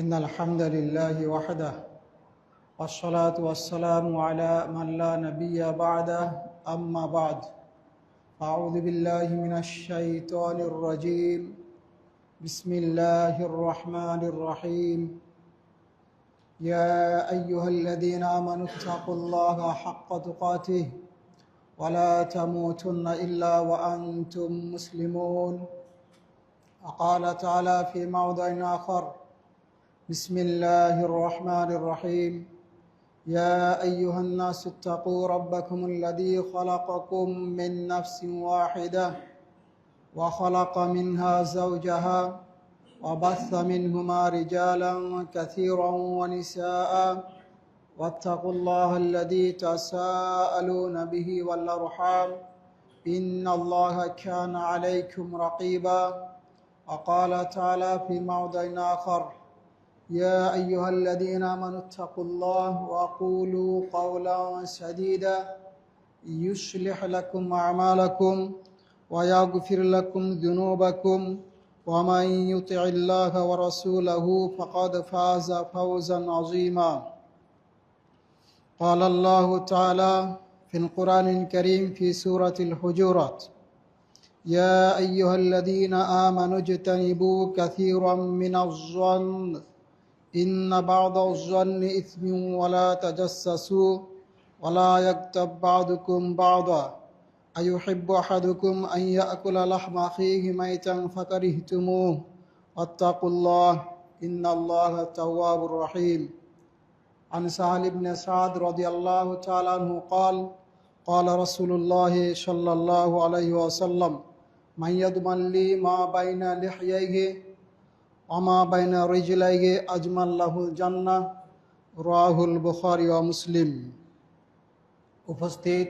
إن الحمد لله وحده والصلاة والسلام على من لا نبي بعده أما بعد أعوذ بالله من الشيطان الرجيم بسم الله الرحمن الرحيم يا أيها الذين آمنوا اتقوا الله حق تقاته ولا تموتن إلا وأنتم مسلمون وقال تعالى في موضع آخر بسم الله الرحمن الرحيم يا أيها الناس اتقوا ربكم الذي خلقكم من نفس واحدة وخلق منها زوجها وبث منهما رجالا كثيرا ونساء واتقوا الله الذي تساءلون به والأرحام إن الله كان عليكم رقيبا وقال تعالى في موضع آخر يا أيها الذين آمنوا اتقوا الله وقولوا قولا سديدا يصلح لكم أعمالكم ويغفر لكم ذنوبكم ومن يطع الله ورسوله فقد فاز فوزا عظيما قال الله تعالى في القرآن الكريم في سورة الحجرات يا أيها الذين آمنوا اجتنبوا كثيرا من الظن إن بعض الظن إثم ولا تجسسوا ولا يغتب بعضكم بعضا أيحب أحدكم أن يأكل لحم أخيه ميتا فكرهتموه واتقوا الله إن الله تواب رحيم عن سهل بن سعد رضي الله تعالى عنه قال قال رسول الله صلى الله عليه وسلم من يضمن لي ما بين لحييه وما بين رجليه أجمل له الجنة রাহুল বুখারী ও মুসলিম। উপস্থিত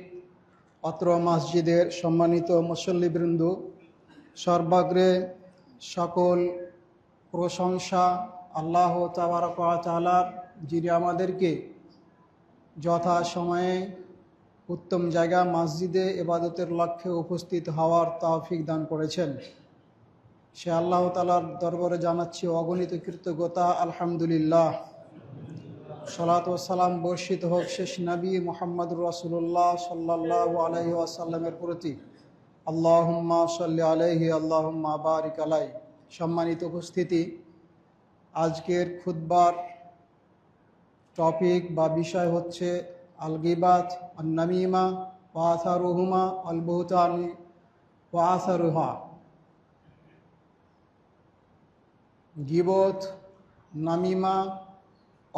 অত্র মসজিদের সম্মানিত মুসল্লিবৃন্দ, সর্বাগ্রে সকল প্রশংসা আল্লাহ তাবারক ওয়া তাআলার, যিনি আমাদেরকে যথা সময়ে উত্তম জায়গা মসজিদে ইবাদতের লক্ষ্যে উপস্থিত হওয়ার তৌফিক দান করেছেন। সে আল্লাহ তাআলার দরবারে জানাচ্ছি অগণিত কৃতজ্ঞতা, আলহামদুলিল্লাহ। সালাত ও সালাম বর্ষিত হোক শেষ নবী মুহাম্মদুর রাসূলুল্লাহ সাল্লাল্লাহু আলাইহি ওয়াসাল্লামের প্রতি। আল্লাহুম্মা সাল্লি আলাইহি আল্লাহুম্মা বারিক আলাইহি। সম্মানিত উপস্থিতি, আজকের খুতবার টপিক বা বিষয় হচ্ছে আল গীবাত, আন নামিমা ওয়া আসারুহুমা, আল বুহতান ওয়া আসারুহা। গীবত, নামিমা,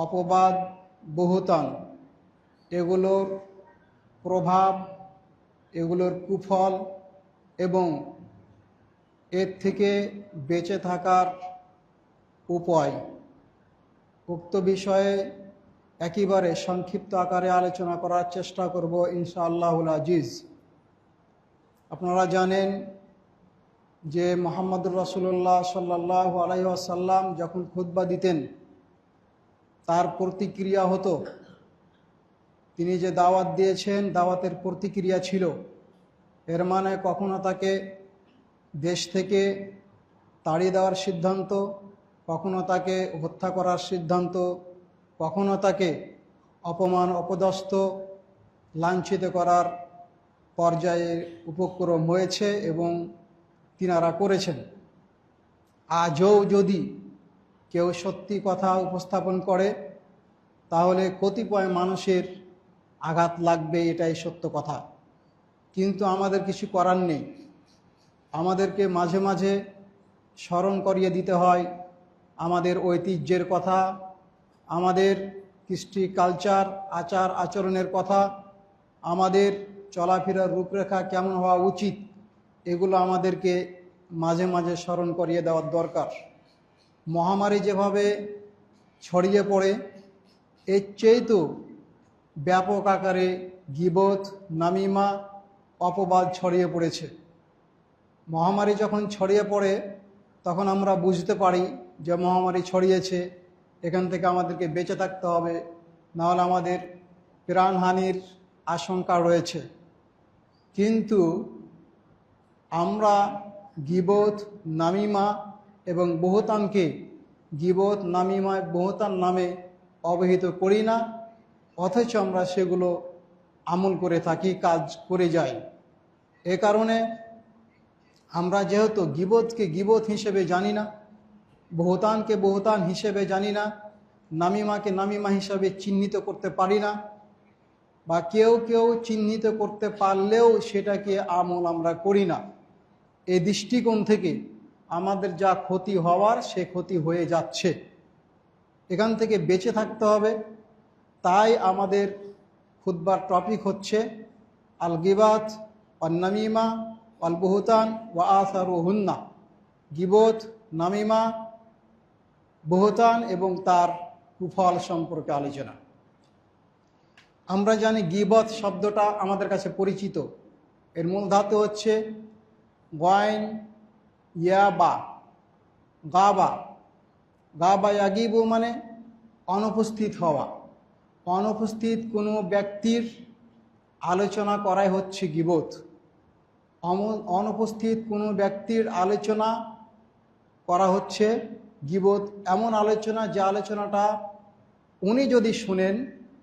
অপবাদ, বুহতান, এগুলোর প্রভাব, এগুলোর কুফল এবং এর থেকে বেঁচে থাকার উপায়, উক্ত বিষয়ে একেবারে সংক্ষিপ্ত আকারে আলোচনা করার চেষ্টা করব ইনশাআল্লাহুল আজিজ। আপনারা জানেন যে মুহাম্মদুর রাসূলুল্লাহ সাল্লাল্লাহু আলাইহি ওয়াসাল্লাম যখন খুতবা দিতেন তার প্রতিক্রিয়া হতো। তিনি যে দাওয়াত দিয়েছেন, দাওয়াতের প্রতিক্রিয়া ছিল। এর মানে কখনো তাকে দেশ থেকে তাড়িয়ে দেওয়ার সিদ্ধান্ত, কখনো তাকে হত্যা করার সিদ্ধান্ত, কখনো তাকে অপমান, অপদস্থ, লাঞ্ছিত করার পর্যায়ে উপক্রম হয়েছে এবং তিনারা করেছেন। আজও যদি কেউ সত্যি কথা উপস্থাপন করে তাহলে কতিপয় মানুষের আঘাত লাগবে, এটাই সত্য কথা। কিন্তু আমাদের কিছু করার নেই। আমাদেরকে মাঝে মাঝে স্মরণ করিয়ে দিতে হয় আমাদের ঐতিহ্যের কথা, আমাদের কৃষ্টি কালচার, আচার আচরণের কথা, আমাদের চলাফেরার রূপরেখা কেমন হওয়া উচিত, এগুলো আমাদেরকে মাঝে মাঝে স্মরণ করিয়ে দেওয়ার দরকার। মহামারী যেভাবে ছড়িয়ে পড়ে, এর চেয়েও ব্যাপক আকারে গীবত, নামিমা, অপবাদ ছড়িয়ে পড়েছে। মহামারী যখন ছড়িয়ে পড়ে তখন আমরা বুঝতে পারি যে মহামারী ছড়িয়েছে, এখান থেকে আমাদেরকে বেঁচে থাকতে হবে, নাহলে আমাদের প্রাণহানির আশঙ্কা রয়েছে। কিন্তু আমরা গীবত, নামিমা এবং বুহতানকে গীবত, নামিমা, বহতান নামে অবহিত করি না, অথচ আমরা সেগুলো আমল করে থাকি, কাজ করে যাই। এ কারণে আমরা যেহেতু গীবতকে গীবত হিসেবে জানি না, বহতানকে বহতান হিসেবে জানি না, নামিমাকে নামিমা হিসাবে চিহ্নিত করতে পারি না, বা কেউ কেউ চিহ্নিত করতে পারলেও সেটাকে আমল আমরা করি না, এই দৃষ্টিকোণ থেকে আমাদের যা ক্ষতি হওয়ার সে ক্ষতি হয়ে যাচ্ছে। এখান থেকে বেঁচে থাকতে হবে। তাই আমাদের খুতবার টপিক হচ্ছে আল গিবাত ওয়ান নামিমা ওয়াল বুহতান ওয়া আসারুহুন্না, গিবত, নামিমা, বুহতান এবং তার কুফল সম্পর্কে আলোচনা। আমরা জানি গিবত শব্দটা আমাদের কাছে পরিচিত। এর মূল ধাতু হচ্ছে গাইন ইয়াবা, গাবা। গাবা ইয়াগিবু মানে অনুপস্থিত হওয়া। অনুপস্থিত কোনো ব্যক্তির আলোচনা করাই হচ্ছে গিবত। অনুপস্থিত কোনো ব্যক্তির আলোচনা করা হচ্ছে গিবত। এমন আলোচনা যে আলোচনাটা উনি যদি শুনেন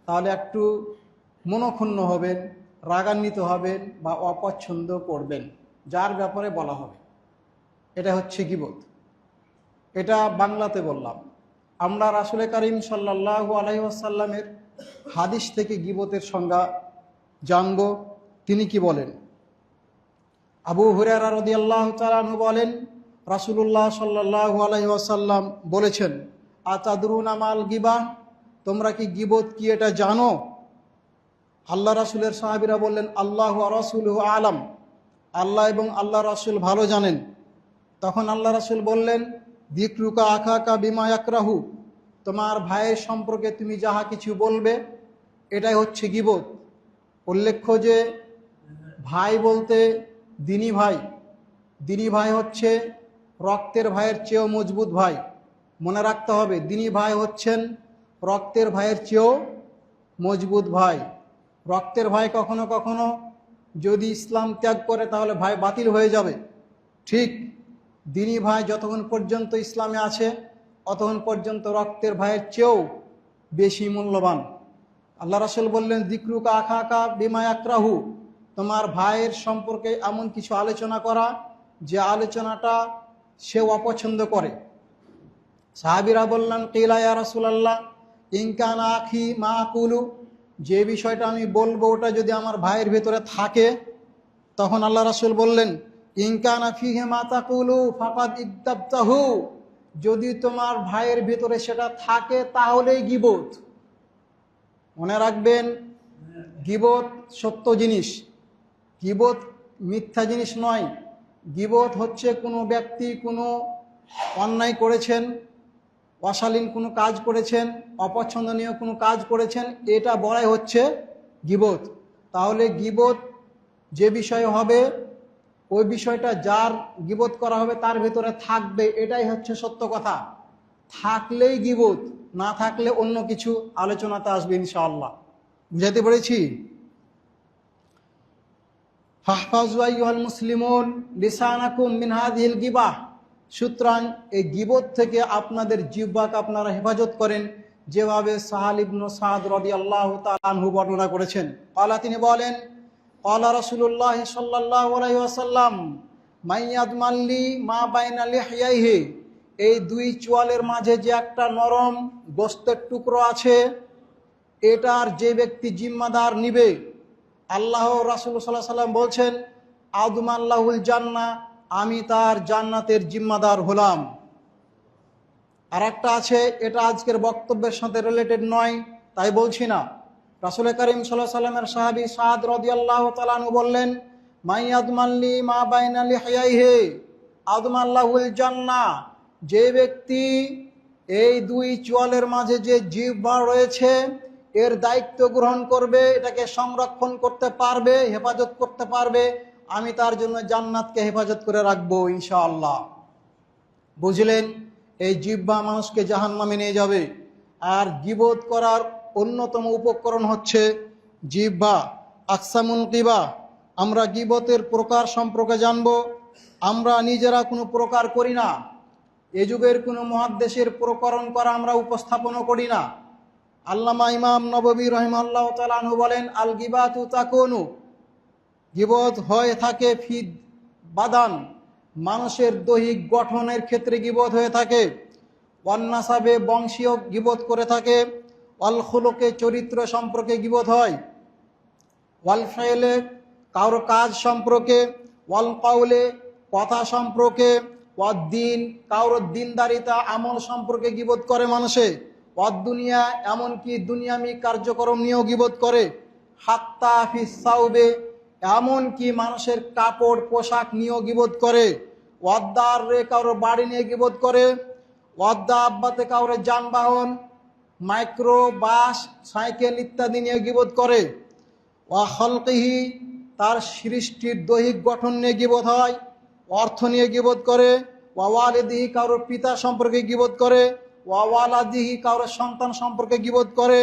তাহলে একটু মনক্ষুণ্ণ হবেন, রাগান্বিত হবেন বা অপছন্দ করবেন, যার ব্যাপারে বলা হবে, এটা হচ্ছে গিবত। এটা বাংলাতে বললাম। আমরা রাসূলে কারীম সাল্লাল্লাহু আলাইহি ওয়াসাল্লামের হাদিস থেকে গিবতের সংজ্ঞা জানব। তিনি কি বলেন? আবু হুরায়রা রাদিয়াল্লাহু তাআলা আনহু বলেন, রাসূলুল্লাহ সাল্লাল্লাহু আলাইহি ওয়াসাল্লাম বলেছেন, আতাদরুনা মাল গিবাহ, তোমরা কি গিবত কি এটা জানো? আল্লাহ রাসূলের সাহাবীরা বললেন, আল্লাহু ওয়া রাসূলুহু আলাম, আল্লাহ এবং আল্লাহ রাসূল ভালো জানেন। তখন আল্লাহ রাসূল বললেন, যিকরুকা আখাকা বিমা ইয়াকরাহু, তোমার ভাইয়ের সম্পর্কে তুমি যাহা কিছু বলবে এটাই হচ্ছে গিবত। উল্লেখ্য যে ভাই বলতে দিনী ভাই, দিনী ভাই হচ্ছে রক্তের ভাইয়ের চেয়েও মজবুত ভাই। মনে রাখতে হবে, দিনী ভাই হচ্ছেন রক্তের ভাইয়ের চেয়েও মজবুত ভাই। রক্তের ভাই কখনো কখনো যদি ইসলাম ত্যাগ করে তাহলে ভাই বাতিল হয়ে যাবে। ঠিক দিনী ভাই যতক্ষণ পর্যন্ত ইসলামে আছে ততক্ষণ পর্যন্ত রক্তের ভাইয়ের চেয়েও বেশি মূল্যবান। আল্লাহ রাসূল বললেন, যিকরুকা আখাকা বিমা ইয়াকরাহু, তোমার ভাইয়ের সম্পর্কে এমন কিছু আলোচনা করা যে আলোচনাটা সে অপছন্দ করে। সাহাবীরা বললেন, কিলা ইয়া রাসূলুল্লাহ ইন কানা আখি মা আকুলু, যে বিষয়টা আমি বলবো ওটা যদি আমার ভাইয়ের ভেতরে থাকে। তখন আল্লাহ রাসূল বললেন, ইন কানা ফিহি মা তাকুলু ফাকাদ ইগতাবতাহু, যদি তোমার ভাইয়ের ভেতরে সেটা থাকে তাহলেই গিবত। মনে রাখবেন, গিবত সত্য জিনিস, গিবত মিথ্যা জিনিস নয়। গিবত হচ্ছে কোনো ব্যক্তি কোনো অন্যায় করেছেন, অশালীন কোনো কাজ করেছেন, অপছন্দনীয় কোনো কাজ করেছেন, এটা বলাই হচ্ছে গিবত। তাহলে গিবত যে বিষয় হবে ওই বিষয়টা যার গিবত করা হবে তার ভেতরে থাকবে, এটাই হচ্ছে সত্য কথা। থাকলেই গিবত, না থাকলে অন্য কিছু আলোচনাতে আসবে ইনশাআল্লাহ। বুঝাতে পেরেছি? ফাহফাজু আইয়ুহাল মুসলিমুন লিসানাকুম মিন হাযিহিল গিবাহ, সুতরাং এই গিবত থেকে আপনাদের জিহ্বাকে আপনারা হেফাজত করেন, যেভাবে সাহাল ইবনে সাদ রাদিয়াল্লাহু তাআলা আনহু বর্ণনা করেছেন। ক্বালা, তিনি বলেন, ক্বালা রাসূলুল্লাহ সাল্লাল্লাহু আলাইহি ওয়াসাল্লাম মাইয়াদমাল্লি মা বাইনা লিহইয়াইহি, এই দুই চোয়ালের মাঝে যে একটা নরম গোশতের টুকরো আছে এটার যে ব্যক্তি জিম্মাদার নিবে, আল্লাহ রাসূল সাল্লাল্লাহু আলাইহি ওয়াসাল্লাম বলছেন, আদমাল্লাহুল জান্নাহ, আমি তার জান্নাতের জিম্মাদার হলাম। আর একটা আছে, এটা আজকের বক্তব্যের সাথে রিলেটেড নয় তাই বলছি না। রাসূল কারীম সাল্লাল্লাহু আলাইহি ওয়াসাল্লামের সাহাবী সাদ রাদিয়াল্লাহু তাআলা আনহু বললেন, মাইয়াদমাল্লি মা বাইনা লিহইয়াইহি আদমাল্লাহুল জান্নাহ, যে ব্যক্তি এই দুই চোয়ালের মাঝে যে জিহ্বা রয়েছে এর দায়িত্ব গ্রহণ করবে, এটাকে সংরক্ষণ করতে পারবে, হেফাজত করতে পারবে, আমি তার জন্য জান্নাতকে হেফাজত করে রাখবো ইনশাআল্লাহ। বুঝলেন? এই জিহ্বা মানুষকে জাহান্নামে নিয়ে যাবে। আর গীবত করার অন্যতম উপকরণ হচ্ছে জিহ্বা। আকসামুল গিবা, আমরা গীবতের প্রকার সম্পর্কে জানব। আমরা নিজেরা কোনো প্রকার করি না, এ যুগের কোনো মুহাদ্দিসের প্রকরণ করা আমরা উপস্থাপনও করি না। আল্লামা ইমাম নববী রাহিমাহুল্লাহ তাআলা আনহু বলেন, আল গিবাতু তাকুনু, গিবত হয়ে থাকে ফি বাদান, মানুষের দৈহিক গঠনের ক্ষেত্রে গিবত হয়ে থাকে। ওয়ান নাসাবে, বংশীয় গিবত করে থাকে। ওয়াল খুলুকে, চরিত্র সম্পর্কে গিবত হয়। ওয়াল ফাইলে, কারো কাজ সম্পর্কে। ওয়াল কাউলে, কথা সম্পর্কে। ওয়াদ দিন, কারো দিনদারিতা আমল সম্পর্কে গিবত করে মানুষে। ওয়াদ দুনিয়া, এমনকি দুনিয়ামি কার্যক্রম নিয়েও গিবত করে। হাত্তা ফিস সাউবে, এমনকি মানুষের কাপড় পোশাক নিয়েও গিবত করে। ওয়াদ্দার রে, কারো বাড়ি নিয়ে গিবত করে। ওয়াদ্দা আব্বাতে, কারো যানবাহন, মাইক্রো বাস, সাইকেল ইত্যাদি নিয়ে গিবত করে। ওয়া খলকিহি, তার সৃষ্টির দৈহিক গঠন নিয়ে গিবত হয়, অর্থ নিয়ে গিবত করে। ওয়া ওয়ালিদিহি, কারোর পিতা সম্পর্কে গিবত করে। ওয়া ওয়ালাদিহি, কারোর সন্তান সম্পর্কে গিবত করে।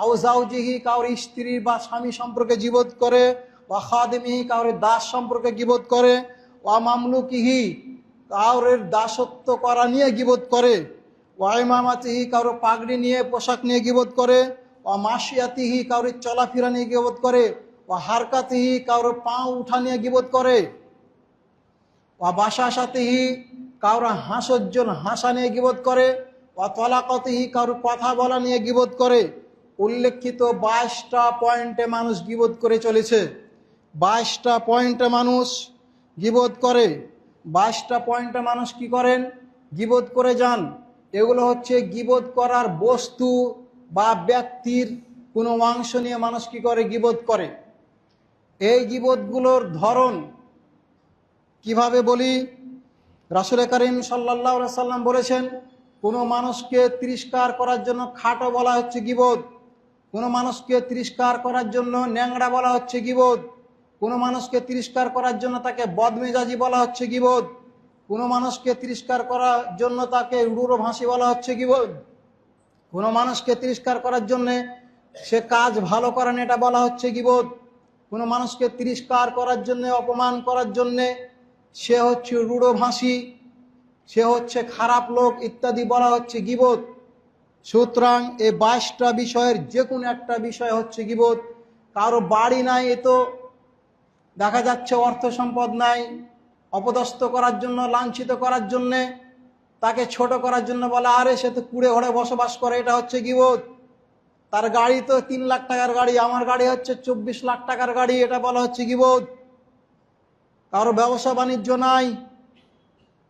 আও জাওজিহি, কারোর স্ত্রী বা স্বামী সম্পর্কে গিবত করে। ওয়া খাদিমিহি, কারোর দাস সম্পর্কে গিবত করে। ওয়া মামলুকিহি, কারোর দাসত্ব করা নিয়ে গিবত করে। ওয়া ইমামাতিহি, কারোর পাগড়ি নিয়ে পোশাক নিয়ে গিবত করে। ওয়া মাশিয়াতিহি, কারোর চলাফেরা নিয়ে গিবত করে। ওয়া হারকাতিহি, কারোর পা উঠা নিয়ে গিবত করে। ওয়া বাসাসাতিহি, কারো হাসজ্জন হাসা নিয়ে গিবত করে। ওয়া তলাকতিহি, কারো কথা বলা নিয়ে গিবত করে। উল্লেখিত 22টা পয়েন্টে মানুষ গিবত করে চলেছে। 22টা পয়েন্টে মানুষ গিবত করে। 22টা পয়েন্টে মানুষ কি করেন? গিবত করে যান। এগুলো হচ্ছে গিবত করার বস্তু বা ব্যক্তির কোনো অংশ নিয়ে মানুষ কি করে? গিবত করে। এই গিবতগুলোর ধরন কিভাবে বলি? রাসূল করিম সাল্লাল্লাহু আলাইহি সাল্লাম বলেছেন, কোনো মানুষকে তিরস্কার করার জন্য খাটো বলা হচ্ছে গিবত। কোনো মানুষকে তিরস্কার করার জন্য ন্যাংরা বলা হচ্ছে গিবত। কোনো মানুষকে তিরস্কার করার জন্য তাকে বদমেজাজি বলা হচ্ছে গিবত। কোনো মানুষকে তিরস্কার করার জন্য তাকে রূঢ়ভাষী বলা হচ্ছে গিবত। কোনো মানুষকে তিরস্কার করার জন্য সে কাজ ভালো করে না, এটা বলা হচ্ছে গিবত। কোনো মানুষকে তিরস্কার করার জন্য, অপমান করার জন্যে সে হচ্ছে রূঢ়ভাষী, সে হচ্ছে খারাপ লোক ইত্যাদি বলা হচ্ছে গিবত। সুতরাং এই 22টা বিষয়ের যে কোনো একটা বিষয় হচ্ছে গিবত। কারো বাড়ি নাই, এ তো দেখা যাচ্ছে অর্থ সম্পদ নাই, অপদস্থ করার জন্য, লাঞ্ছিত করার জন্যে, তাকে ছোট করার জন্য বলে আরে সে তো কুড়ে ঘরে বসবাস করে, এটা হচ্ছে গিবত। তার গাড়ি তো 3 লাখ টাকার গাড়ি, আমার গাড়ি হচ্ছে 24 লাখ টাকার গাড়ি, এটা বলা হচ্ছে গিবত। কারো ব্যবসা বাণিজ্য নাই,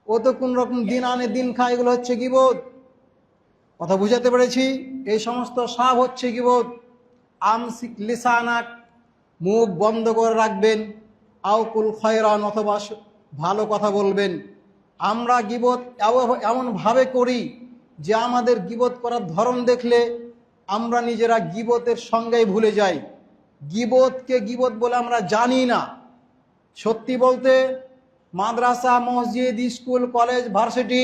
ও তো কোন রকম দিন আনে দিন খায়, এগুলো হচ্ছে গিবত। কথা বুঝাতে পেরেছি? এই সমস্ত সব হচ্ছে গিবত। আমসিক লিসানাক, মুখ বন্ধ করে রাখবেন। আউকুল খয়রান, অথবা ভালো কথা বলবেন। আমরা গিবত এমনভাবে করি যে আমাদের গিবত করার ধরন দেখলে আমরা নিজেরা গিবতের সঙ্গেই ভুলে যাই। গিবতকে গিবত বলে আমরা জানি না। সত্যি বলতে মাদ্রাসা, মসজিদ, স্কুল, কলেজ, ভার্সিটি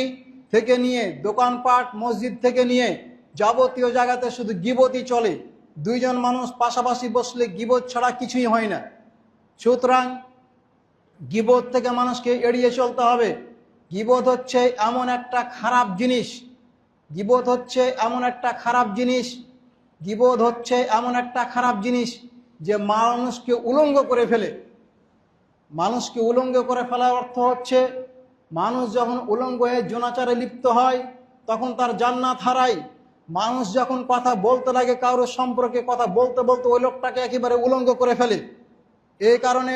থেকে নিয়ে দোকানপাট, মসজিদ থেকে নিয়ে যাবতীয় জায়গাতে শুধু গিবতই চলে। 2 জন মানুষ পাশাপাশি বসলে গিবত ছাড়া কিছুই হয় না। সুতরাং গিবত থেকে মানুষকে এড়িয়ে চলতে হবে। গিবত হচ্ছে এমন একটা খারাপ জিনিস, গিবত হচ্ছে এমন একটা খারাপ জিনিস, গিবত হচ্ছে এমন একটা খারাপ জিনিস যে মানুষকে উলঙ্গ করে ফেলে। মানুষকে উলঙ্গ করে ফেলার অর্থ হচ্ছে মানুষ যখন উলঙ্গ হয়ে জুনাচারে লিপ্ত হয় তখন তার জান্নাত হারায়। মানুষ যখন কথা বলতে লাগে কারোর সম্পর্কে, কথা বলতে বলতে ওই লোকটাকে একেবারে উলঙ্গ করে ফেলে। এই কারণে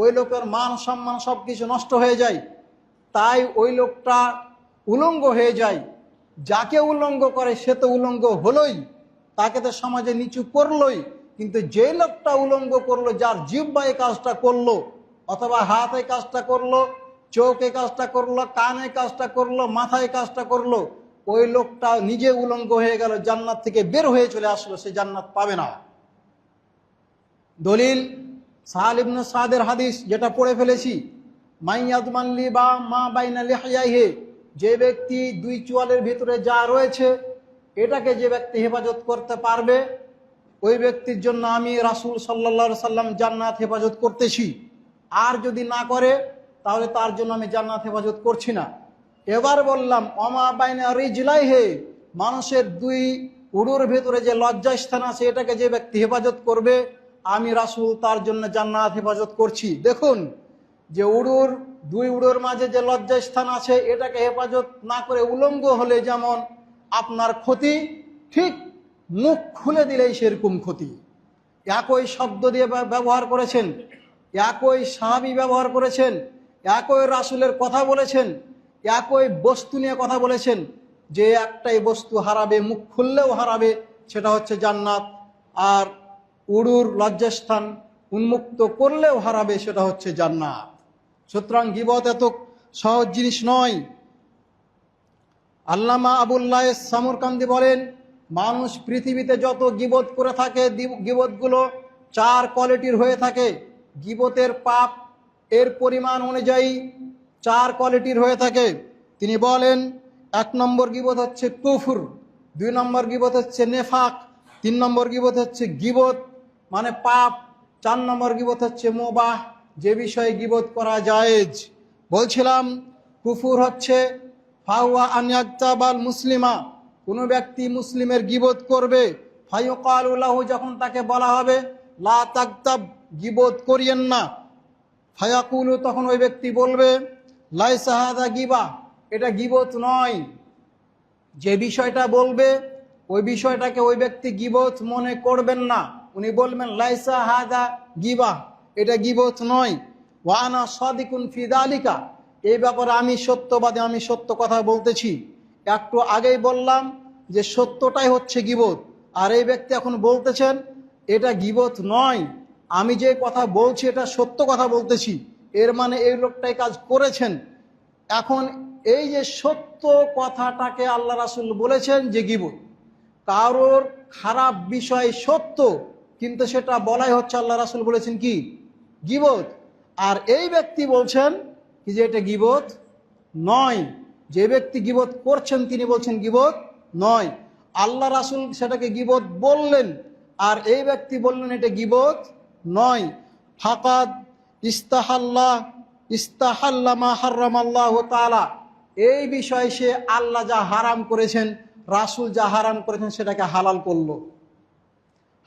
ওই লোকের মান সম্মান সব কিছু নষ্ট হয়ে যায়। তাই ওই লোকটা উলঙ্গ হয়ে যায়। যাকে উলঙ্গ করে সে তো উলঙ্গ হলোই, তাকে তো সমাজে নিচু করলোই। কিন্তু যে লোকটা উলঙ্গ করলো, যার জিহ্বা এই কাজটা করলো, অথবা হাত এই কাজটা করলো, চোখ এই কাজটা করলো, কান এই কাজটা করলো, মাথায় কাজটা করলো, ওই লোকটা নিজে উলঙ্গ হয়ে গেল, জান্নাত থেকে বের হয়ে চলে আসলো, সে জান্নাত পাবে না। দলিল সাহাল ইবনে সাদের হাদিস, যেটা পড়ে ফেলেছি, মাইয়াদমানলি বা মা বাইনা লিহইয়াহি, যে ব্যক্তি 2 চোয়ালের ভিতরে যা রয়েছে এটাকে যে ব্যক্তি হেফাজত করতে পারবে, ওই ব্যক্তির জন্য আমি রাসূল সাল্লাল্লাহু আলাইহি সাল্লাম জান্নাত হেফাজত করতেছি। আর যদি না করে তাহলে তার জন্য আমি জান্নাত হেফাজত করছি না। এবার বললাম অমা বাইনা রিজলাইহি, মানুষের দুই উড়ুর ভেতরে যে লজ্জাস্থান আছে এটাকে যে ব্যক্তি হেফাজত করবে, আমি রাসূল তার জন্য জান্নাত হেফাজত করছি। দেখুন যে দুই উড়োর মাঝে যে লজ্জাস্থান আছে এটাকে হেফাজত না করে উলঙ্গ হলে যেমন আপনার ক্ষতি, ঠিক মুখ খুলে দিলেই সেরকম ক্ষতি। একই শব্দ দিয়ে ব্যবহার করেছেন, একই সাহাবী ব্যবহার করেছেন, একই রাসূলের কথা বলেছেন, একই বস্তু নিয়ে কথা বলেছেন। যে একটাই বস্তু হারাবে, মুখ খুললেও হারাবে, সেটা হচ্ছে জান্নাত। আর উড়ুর লজ্জাস্থান উন্মুক্ত করলেও হারাবে, সেটা হচ্ছে জান্নাত। সুতরাং গীবত এত সহজ জিনিস নয়। আল্লামা আবুল্লাহ সামরকান্দি বলেন, মানুষ পৃথিবীতে যত গীবত করে থাকে, গীবতগুলো 4 কোয়ালিটির হয়ে থাকে। গীবতের পাপ এর পরিমাণ অনুযায়ী 4 কোয়ালিটির হয়ে থাকে। তিনি বলেন, 1 নম্বর গীবত হচ্ছে কুফর, 2 নম্বর গীবত হচ্ছে নেফাক, 3 নম্বর গীবত হচ্ছে গীবত মানে পাপ, 4 নম্বর গীবত হচ্ছে মুবাহ, যে বিষয়ে গীবত করা জায়েজ। বলছিলাম কুফর হচ্ছে ফাওয়া আন ইয়াগতাবাল মুসলিমা, কোনো ব্যক্তি মুসলিমের গীবত করবে, ফায়ুকালু লাহু, যখন তাকে বলা হবে লা তাগতাব, গীবত করিয়েন না, ফায়াকুলু, তখন ওই ব্যক্তি বলবে লাইসা হাযা গীবা, এটা গীবত নয়। যে বিষয়টা বলবে ওই বিষয়টাকে ওই ব্যক্তি গীবত মনে করবেন না, উনি বলবেন লাইসা হাযা গীবা, এটা গীবত নয়। ওয়া আনা সাদিকুন ফি যালিকা, এই ব্যাপারে আমি সত্যবাদী, আমি সত্য কথা বলতেছি। একটু আগেই বললাম যে সত্যটাই হচ্ছে গীবত, আর এই ব্যক্তি এখন বলতেছেন এটা গীবত নয়, আমি যে কথা বলছি এটা সত্য কথা বলতেছি, এর মানে এই লোকটাই কাজ করেছেন। এখন এই যে সত্য কথাটাকে আল্লাহ রাসূল বলেছেন যে গীবত, কারোর খারাপ বিষয় সত্য কিন্তু সেটা বলাই হচ্ছে আল্লাহ রাসূল বলেছেন কি গীবত, আর এই ব্যক্তি বলছেন কি যে এটা গীবত নয়। যে ব্যক্তি গীবত করছেন তিনি বলছেন গীবত নয়, আল্লাহ রাসূল সেটাকে গীবত বললেন, আর এই ব্যক্তি বললেন এটা গীবত নয়। ফাকাদ ইস্তাহাল্লা মা হারামাল্লাহু তাআলা, এই বিষয়ে সে আল্লাহ যা হারাম করেছেন, রাসূল যা হারাম করেছেন সেটাকে হালাল করলো।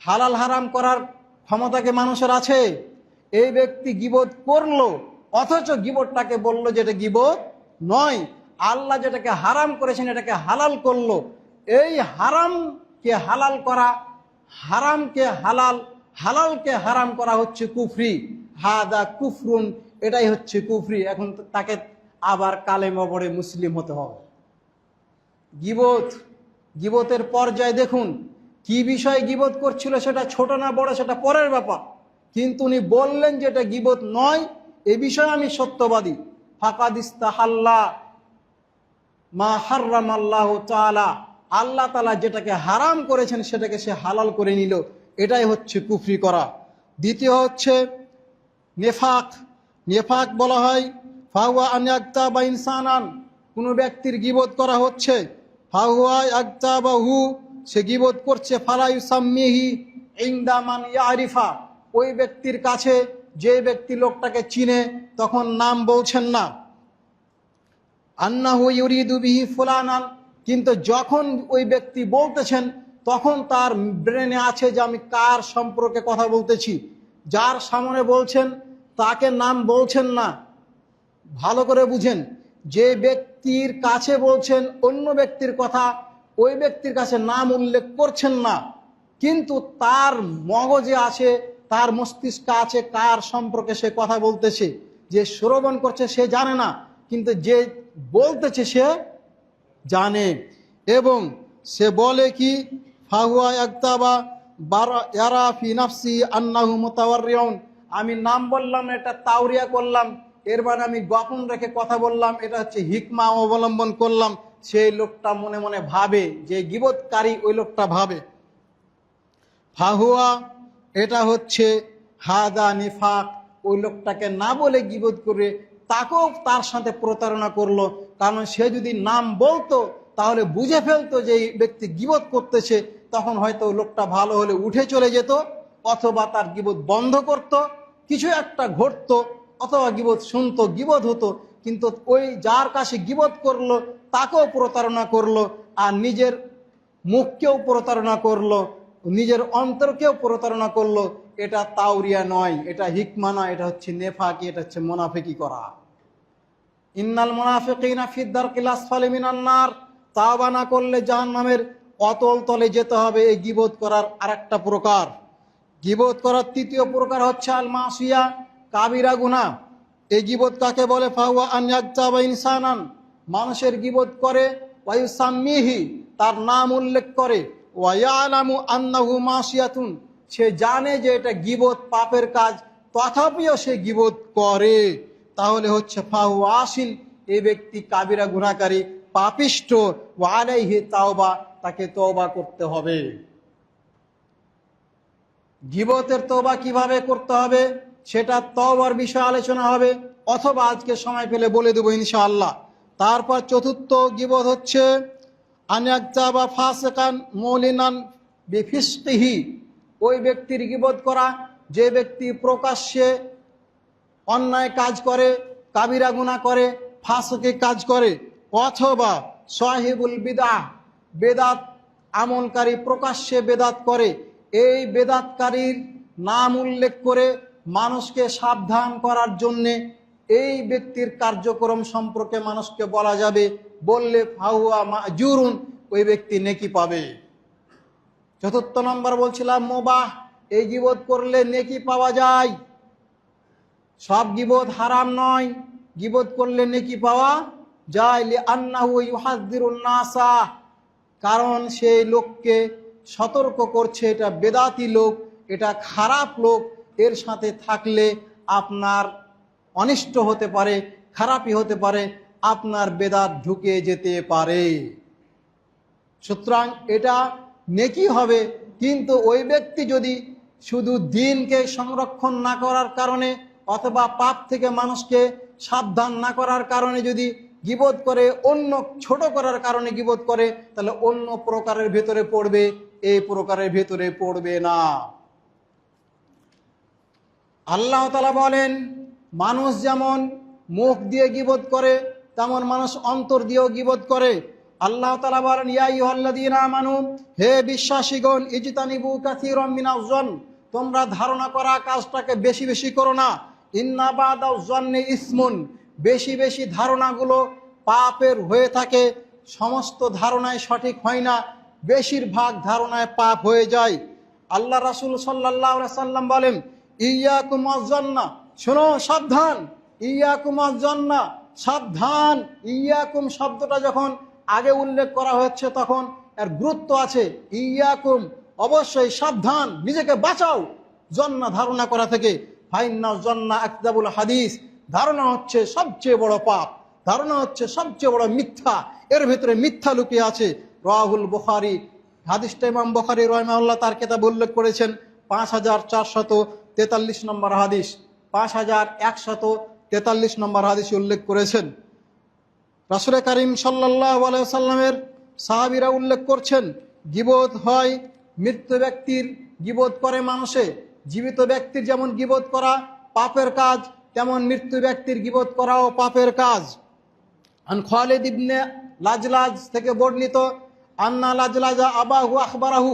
হালাল হারাম করার ক্ষমতা কি মানুষের আছে? এই ব্যক্তি গীবত করলো, অথচ গীবতটাকে বলল যে এটা গীবত নয়, আল্লাহ যেটাকে হারাম করেছেন এটাকে হালাল করলো। এই হারামকে হালাল করা, হারামকে হালাল, হালালকে হারাম করা হচ্ছে কুফরি। হাদা কুফরুন, এটাই হচ্ছে কুফরি। এখন তাকে আবার কালেমা পড়ে মুসলিম হতে হবে। গীবতের পর্যায়ে দেখুন কি বিষয়ে গীবত করছিল, সেটা ছোট না বড় সেটা পরের ব্যাপার, কিন্তু উনি বললেন যে এটা গীবত নয়, এ বিষয়ে আমি সত্যবাদী। ফাকাদ ইস্তাহাল্লা মা হারামাল্লাহু তাআলা, আল্লাহ তাআলা যেটাকে হারাম করেছেন সেটাকে সে হালাল করে নিল, এটাই হচ্ছে কুফরি করা। দ্বিতীয় হচ্ছে নেফাক। নেফাক বলা হয় ফাহুয়া আন ইয়াগতাবা ইনসানান, কোনো ব্যক্তির গীবত করা হচ্ছে, ফাহুয়া ইয়াগতাবাহু, সে গীবত করছে, ফালা ইউসাম্মিহি ইনদা মান ইয়ারিফা, ওই ব্যক্তির কাছে যে ব্যক্তি লোকটাকে চিনে তখন নাম বলছেন না। আন্নাহু ইউরিদু বিহি ফুলানান, কিন্তু যখন ওই ব্যক্তি বলতেছেন তখন তার ব্রেনে আছে যে আমি কার সম্পর্কে কথা বলতেছি, যার সামনে বলছেন তাকে নাম বলছেন না। ভালো করে বুঝেন, যে ব্যক্তির কাছে বলছেন অন্য ব্যক্তির কথা, ওই ব্যক্তির কাছে নাম উল্লেখ করছেন না, কিন্তু তার মগজে আছে, তার মস্তিষ্কে আছে কার সম্পর্কে সে কথা বলতেছে। যে শ্রবণ করছে সে জানে না, কিন্তু যে বলতেছে সে জানে, এবং সে বলে কি ফাহুয়া ইয়াগতাবা ইয়ারা ফি নাফসি আন্নাহু মুতাওয়াররিউন, আমি নাম বললাম এটা তাওরিয়া করলাম, এর মানে আমি গোপন রেখে কথা বললাম, এটা হচ্ছে হিকমা অবলম্বন করলাম, সেই লোকটা মনে মনে ভাবে, যে গীবতকারী ওই লোকটা ভাবে। ফাহুয়া, এটা হচ্ছে হাদা নিফাক, ওই লোকটাকে না বলে গীবত করে তাকেও তার সাথে প্রতারণা করলো, কারণ সে যদি নাম বলতো তাহলে বুঝে ফেলতো যে এই ব্যক্তি গীবত করতেছে, তখন হয়তো লোকটা ভালো হলে উঠে চলে যেত, অথবা তার গীবত বন্ধ করত, কিছু একটা ঘটতো, অথবা গীবত শুনতো, গীবত হতো, কিন্তু ওই যার কাছে গীবত করলো তাকেও প্রতারণা করলো, আর নিজের মুখকেও প্রতারণা করলো, নিজের অন্তরকেও প্রতারণা করলো। এটা তাওরিয়া নয়, এটা হিকমা নয়, এটা হচ্ছে নেফাকি, এটা হচ্ছে মুনাফিকি করা। ইন্নাল মুনাফিকিনা ফি দারকিল আসফালি মিনান নার, তাওবা না করলে জাহান্নামের অতল তলে যেতে হবে। এই গীবত করার আরেকটা প্রকার। গীবত করার তৃতীয় প্রকার হচ্ছে আল মাসিয়া, কাবিরা গুনাহ। এই গীবত কাকে বলে? ফাহুয়া আন ইয়াগতাবা ইনসানান, মানুষের গীবত করে, ওয়া ইউসাম্মিহি, তার নাম উল্লেখ করে, ওয়া ইয়ালামু আন্নাহু মাসিয়াতুন, সে জানে যে এটা গীবত পাপের কাজ, তথাপিও সে গীবত করে, তাহলে হচ্ছে ফাহুয়া আশিন, এই ব্যক্তি কাবিরা গুনাহকারী, পাপিষ্ঠ। ওয়া আলাইহি তাওবা, তাকে তওবা করতে হবে। গীবতের তওবা কিভাবে করতে হবে সেটা তওবার বিষয়ে আলোচনা হবে, অথবা আজকে সময় পেলে বলে দেবো ইনশাআল্লাহ। তারপর চতুর্থ গীবত হচ্ছে আনিয়াকতাবা ফাসিকান মুলিনান বিফিসকিহি, ওই ব্যক্তির গীবত করা যে ব্যক্তি প্রকাশ্যে অন্যায় কাজ করে, কাবিরা গুনাহ করে, ফাসিকি কাজ করে, অথবা সাহিবুল বিদআহ, বেদাত আমলকারী প্রকাশ্যে বেদাত করে, এই বেদাতকারীর নাম উল্লেখ করে মানুষকে সাবধান করার জন্যে এই ব্যক্তির কার্যক্রম সম্পর্কে মানুষকে বলা যাবে, বললে ফাহুয়া মাজুরুন, ওই ব্যক্তি নেকি পাবে। চতুর্থ নম্বর বলছিলাম মুবাহ, এই গীবত করলে নেকি পাওয়া যায়। সব গীবত হারাম নয়, গীবত করলে নেকি পাওয়া যায়। লিআন্নাহু ইউহাযযিরুন নাসা, কারণ সেই লোককে সতর্ক করছে, এটা বেদাতি লোক, এটা খারাপ লোক, এর সাথে থাকলে আপনার অনিষ্ট হতে পারে, খারাপই হতে পারে, আপনার বেদাত ঢুকে যেতে পারে। সুতরাং এটা নেকি হবে, কিন্তু ওই ব্যক্তি যদি শুধু দ্বীনকে সংরক্ষণ না করার কারণে অথবা পাপ থেকে মানুষকে সাবধান না করার কারণে যদি গীবত করে, অন্য ছোট করার কারণে গীবত করে, তাহলে অন্য প্রকারের ভেতরে পড়বে, এই প্রকারের ভেতরে পড়বে না। আল্লাহ তাআলা বলেন, মানুষ যেমন মুখ দিয়ে গীবত করে তেমন মানুষ অন্তর দিয়েও গীবত করে। আল্লাহ তাআলা বলেন, ইয়া আইয়ুহাল্লাযীনা আমানু, হে বিশ্বাসীগণ, ইজতানিবু কাসীরাম মিনাজ যন, তোমরা ধারণা করা কাজটাকে বেশি বেশি করো না। ইন্না বাদাজ যন্নি ইসমুন, বেশি বেশি ধারণাগুলো পাপের হয়ে থাকে। সমস্ত ধারণায় সঠিক হয় না, বেশিরভাগ ধারণায় পাপ হয়ে যায়। আল্লাহ রাসূল সাল্লাল্লাহু আলাইহি সাল্লাম বলেন, ইয়াকুম আয-যন্না, শোনো সাবধান, ইয়াকুম আয-যন্না, সাবধান। ইয়াকুম শব্দটা যখন আগে উল্লেখ করা হচ্ছে তখন এর গুরুত্ব আছে। ইয়াকুম, অবশ্যই সাবধান, নিজেকে বাঁচাও জন্না, ধারণা করা থেকে। ফাইন্না জন্না আকযাবুল হাদিস, ধারণা হচ্ছে সবচেয়ে বড় পাপ, ধারণা হচ্ছে সবচেয়ে বড় মিথ্যা, এর ভিতরে মিথ্যা লুকিয়ে আছে। রাহুল বুখারী, হাদিসটা ইমাম বুখারী রাহিমাহুল্লাহ তার কিতাবে উল্লেখ করেছেন, 5443 নম্বর হাদিস, 5143 নম্বর হাদিস উল্লেখ করেছেন। রাসূল করিম সাল্লাল্লাহু আলাইহি ওয়াসাল্লামের সাহাবীরা উল্লেখ করছেন, গীবত হয় মৃত ব্যক্তির, গীবত করে মানুষে। জীবিত ব্যক্তির যেমন গীবত করা পাপের কাজ, তেমন মৃত্যু ব্যক্তির গীবত করাও পাপের কাজ। আন খালিদ ইবনে লাজলাজ থেকে বর্ণিত, আন্না লাজলাজা আবাহু আখবারাহু,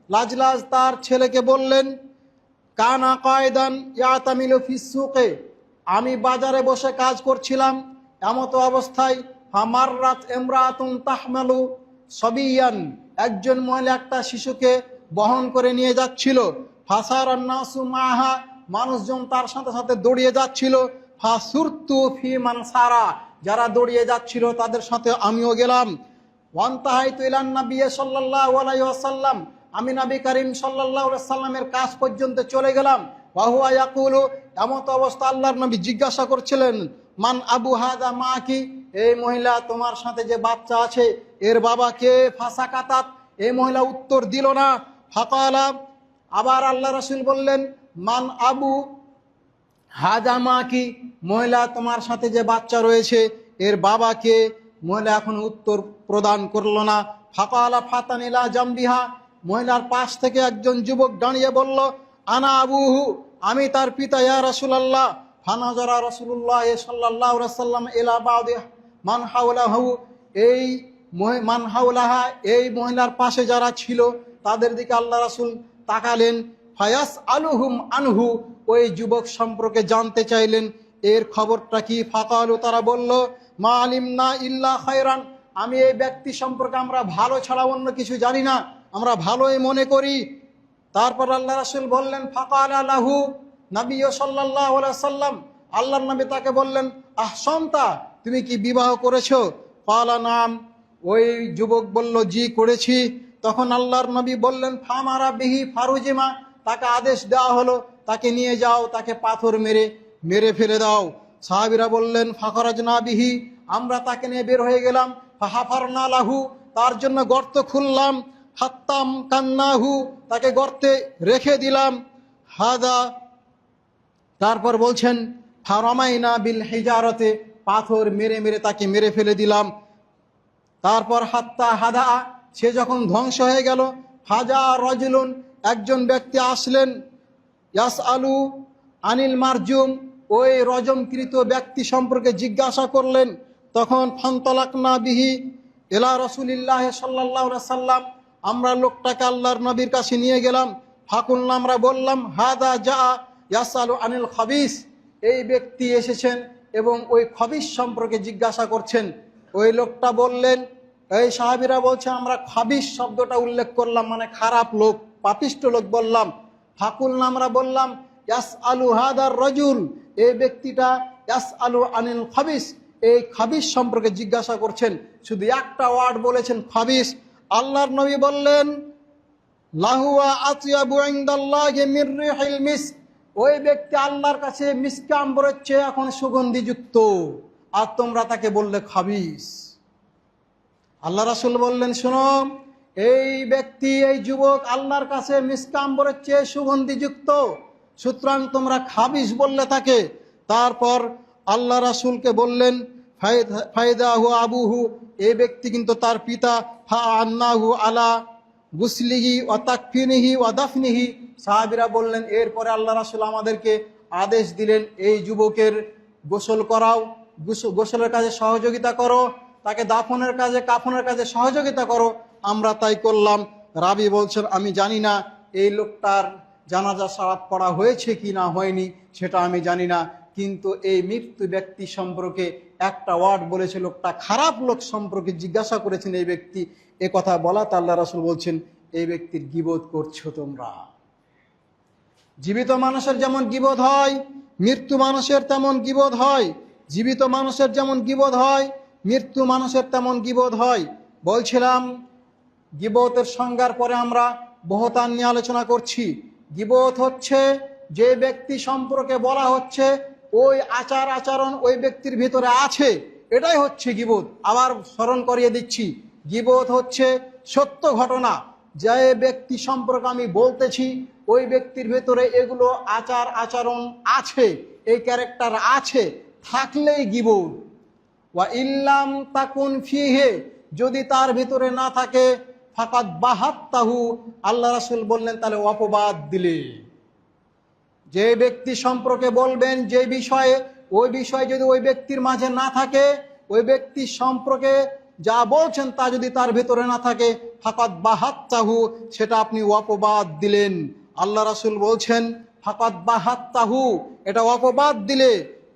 লাজলাজ তার ছেলেকে বললেন, কানা কায়দান ইয়াতামিলু ফিস সুকে, আমি বাজারে বসে কাজ করছিলাম, এমতো অবস্থায় ফামাররাত ইমরাতুন তাহমালু সাবিয়ান, একজন মহিলা একটা শিশুকে বহন করে নিয়ে যাচ্ছিল। ফাসারান নাসু মাহা, মানুষজন তার সাথে সাথে দৌড়িয়ে যাচ্ছিল। ফাসুরতু ফি মান সারা, যারা দৌড়িয়ে যাচ্ছিল তাদের সাথে আমিও গেলাম। ওয়ান্তাহাইতু ইলান নবী সাল্লাল্লাহু আলাইহি ওয়াসাল্লাম, আমি নবী করিম সাল্লাল্লাহু আলাইহি ওয়াসাল্লামের কাছ পর্যন্ত চলে গেলাম। ওয়া হুয়া ইয়াকুলু, এমত অবস্থা আল্লাহর নবী জিজ্ঞাসা করছিলেন, মান আবু হাদা মাকি, এই মহিলা তোমার সাথে যে বাচ্চা আছে এর বাবা কে? ফাসাকাতাত, এই মহিলা উত্তর দিল না। ফাকালা, আবার আল্লাহ রাসূল বললেন, মান আবু হাদা মাকি, মহিলা তোমার সাথে যে বাচ্চা রয়েছে এর বাবা কে? মহিলা এখন উত্তর প্রদান করলো না। ফাকালা ফাতানিলা জামবিহা, মহিলার পাশ থেকে একজন যুবক দাঁড়িয়ে বলল, আনা আবুহু, আমি তার পিতা, ইয়া রাসূলুল্লাহ। ফানাজারা রাসূলুল্লাহ সাল্লাল্লাহু আলাইহি ওয়াসাল্লাম ইলা বাদি মান হাওলাহু, এই মান হাওলাহা, এই মহিলার পাশে যারা ছিল তাদের দিকে আল্লাহ রাসূল তাকালেন। ফায়াস আলুহুম আনহু, ওই যুবক সম্পর্কে জানতে চাইলেন এর খবরটা কি। ফাকালু, তারা বলল, মা আলিমনা ইল্লা খায়রান, আমি এই ব্যক্তি সম্পর্কে আমরা ভালো ছাড়া অন্য কিছু জানি না, আমরা ভালোই মনে করি। তারপর আল্লাহ রাসূল বললেন, ফাকালা লাহু নবী সাল্লাল্লাহু আলাইহি সাল্লাম, আল্লাহর নবী তাকে বললেন, আহসানতা, তুমি কি বিবাহ করেছো? ক্বালা নাম, ওই যুবক বলল, জি করেছি। তখন আল্লাহর নবী বললেন, ফামারা বিহি ফারুজিমা, তাকে আদেশ দেওয়া হলো, তাকে নিয়ে যাও, তাকে পাথর মেরে ফেলে দাও। সাহাবীরা বললেন, ফাখরাজনা বিহি, আমরা তাকে নিয়ে বের হয়ে গেলাম। ফাহাফারনা লাহু, তার জন্য গর্ত খুললাম। হাত্তাম কান্নাহু, তাকে গর্তে রেখে দিলাম। হাদা, তারপর বলছেন, ফারামাইনা বিল হিজারতে, পাথর মেরে তাকে মেরে ফেলে দিলাম। তারপর হাত্তা হাদা, সে যখন ধ্বংস হয়ে গেল, হাজা রজুলুন, একজন ব্যক্তি আসলেন, ইয়াস আলু আনিল মারজুম, ওই রজমকৃত ব্যক্তি সম্পর্কে জিজ্ঞাসা করলেন। তখন ফান্তলাকনা বিহি ইলা রাসূলিল্লাহ সাল্লাল্লাহু আলাইহি সাল্লাম, আমরা লোকটাকে আল্লাহর নবীর কাছে নিয়ে গেলাম। ফাকুলনা, আমরা বললাম, হাদা জা ইয়াসালু আনিল খাবিস, এই ব্যক্তি এসেছেন এবং ওই খবিস সম্পর্কে জিজ্ঞাসা করছেন। ওই লোকটা বললেন, এই সাহাবীরা বলছে, আমরা খাবিস শব্দটা উল্লেখ করলাম, মানে খারাপ লোক, পাপিষ্ট লোক বললাম। ফাকুলনা, আমরা বললাম, ইয়াস আলু হাদার রজুল, এই ব্যক্তিটা ইয়াস আলু আনিল খাবিস, এই খাবিস সম্পর্কে জিজ্ঞাসা করছেন। শুধু একটা ওয়ার্ড বলেছেন, খাবিস। আল্লাহর নবী বললেন, লাহুয়া আতিয়াবু ইনদাল্লাহি মির রিহিল মিস্ক, ওই ব্যক্তি আল্লাহর কাছে মিসকে আম্বরের চেয়ে এখন সুগন্ধিযুক্ত, আর তোমরা তাকে বললে খাবিস। আল্লাহ রাসূল বললেন, শোনো, এই ব্যক্তি, এই যুবক আল্লাহর কাছে মিসকে আম্বরের চেয়ে সুগন্ধিযুক্ত, সুতরাং তোমরা খাবিস বললে তাকে। তারপর আল্লাহ রাসূলকে বললেন, ফায়দাহু আবুহু, এই ব্যক্তি কিন্তু তার পিতা। ফা আন্নাহু আলা গুসলিহি ওয়া তাকফিনিহি ওয়া দাফনিহি, সাহাবীরা বললেন, এরপরে আল্লাহ রাসূল আমাদেরকে আদেশ দিলেন, এই যুবকের গোসল করাও, গোসলের কাজে সহযোগিতা করো, তাকে দাফনের কাজে, কাফনের কাজে সহযোগিতা করো। আমরা তাই করলাম। রাবি বলছেন, আমি জানি না এই লোকটার জানাজা সালাত পড়া হয়েছে কি না হয়নি, সেটা আমি জানি না, কিন্তু এই মৃত্যু ব্যক্তি সম্পর্কে একটা ওয়ার্ড বলেছে, লোকটা খারাপ লোক সম্পর্কে জিজ্ঞাসা করেছেন এই ব্যক্তি। এ কথা বলাতে আল্লাহ রাসূল বলছেন, এই ব্যক্তির গীবত করছো তোমরা। জীবিত মানুষের যেমন গীবত হয়, মৃত্যু মানুষের তেমন গীবত হয়। জীবিত মানুষের যেমন গীবত হয়, মৃত্যু মানুষের তেমন গীবত হয়। বলছিলাম, গীবতের সংজ্ঞার পরে আমরা বহতান নিয়ে আলোচনা করছি। গীবত হচ্ছে যে ব্যক্তি সম্পর্কে বলা হচ্ছে ওই আচার আচরণ ওই ব্যক্তির ভিতরে আছে, এটাই হচ্ছে গীবত। আবার স্মরণ করিয়ে দিচ্ছি, গীবত হচ্ছে সত্য ঘটনা, যে ব্যক্তি সম্পর্কে আমি বলতেছি ওই ব্যক্তির ভেতরে এগুলো আচার আচরণ আছে, এই ক্যারেক্টার আছে, থাকলেই গীবত। ওয়া ইল্লাম তাকুন ফিহে, যদি তার ভিতরে না থাকে, ফাকাদ বাহাত্তাহু, আল্লাহ রাসূল বললেন, তাহলে অপবাদ দিলে। যে ব্যক্তি সম্পর্কে বলবেন, যে বিষয়ে, ওই বিষয় যদি ওই ব্যক্তির মাঝে না থাকে, ওই ব্যক্তি সম্পর্কে যা বলছেন তা যদি তার ভিতরে না থাকে, ফাকাদ বাহাত্তাহু, সেটা আপনি অপবাদ দিলেন। আল্লাহ রাসূল বলছেন, ফাকাদ বাহাত্তাহু, এটা অপবাদ দিলে।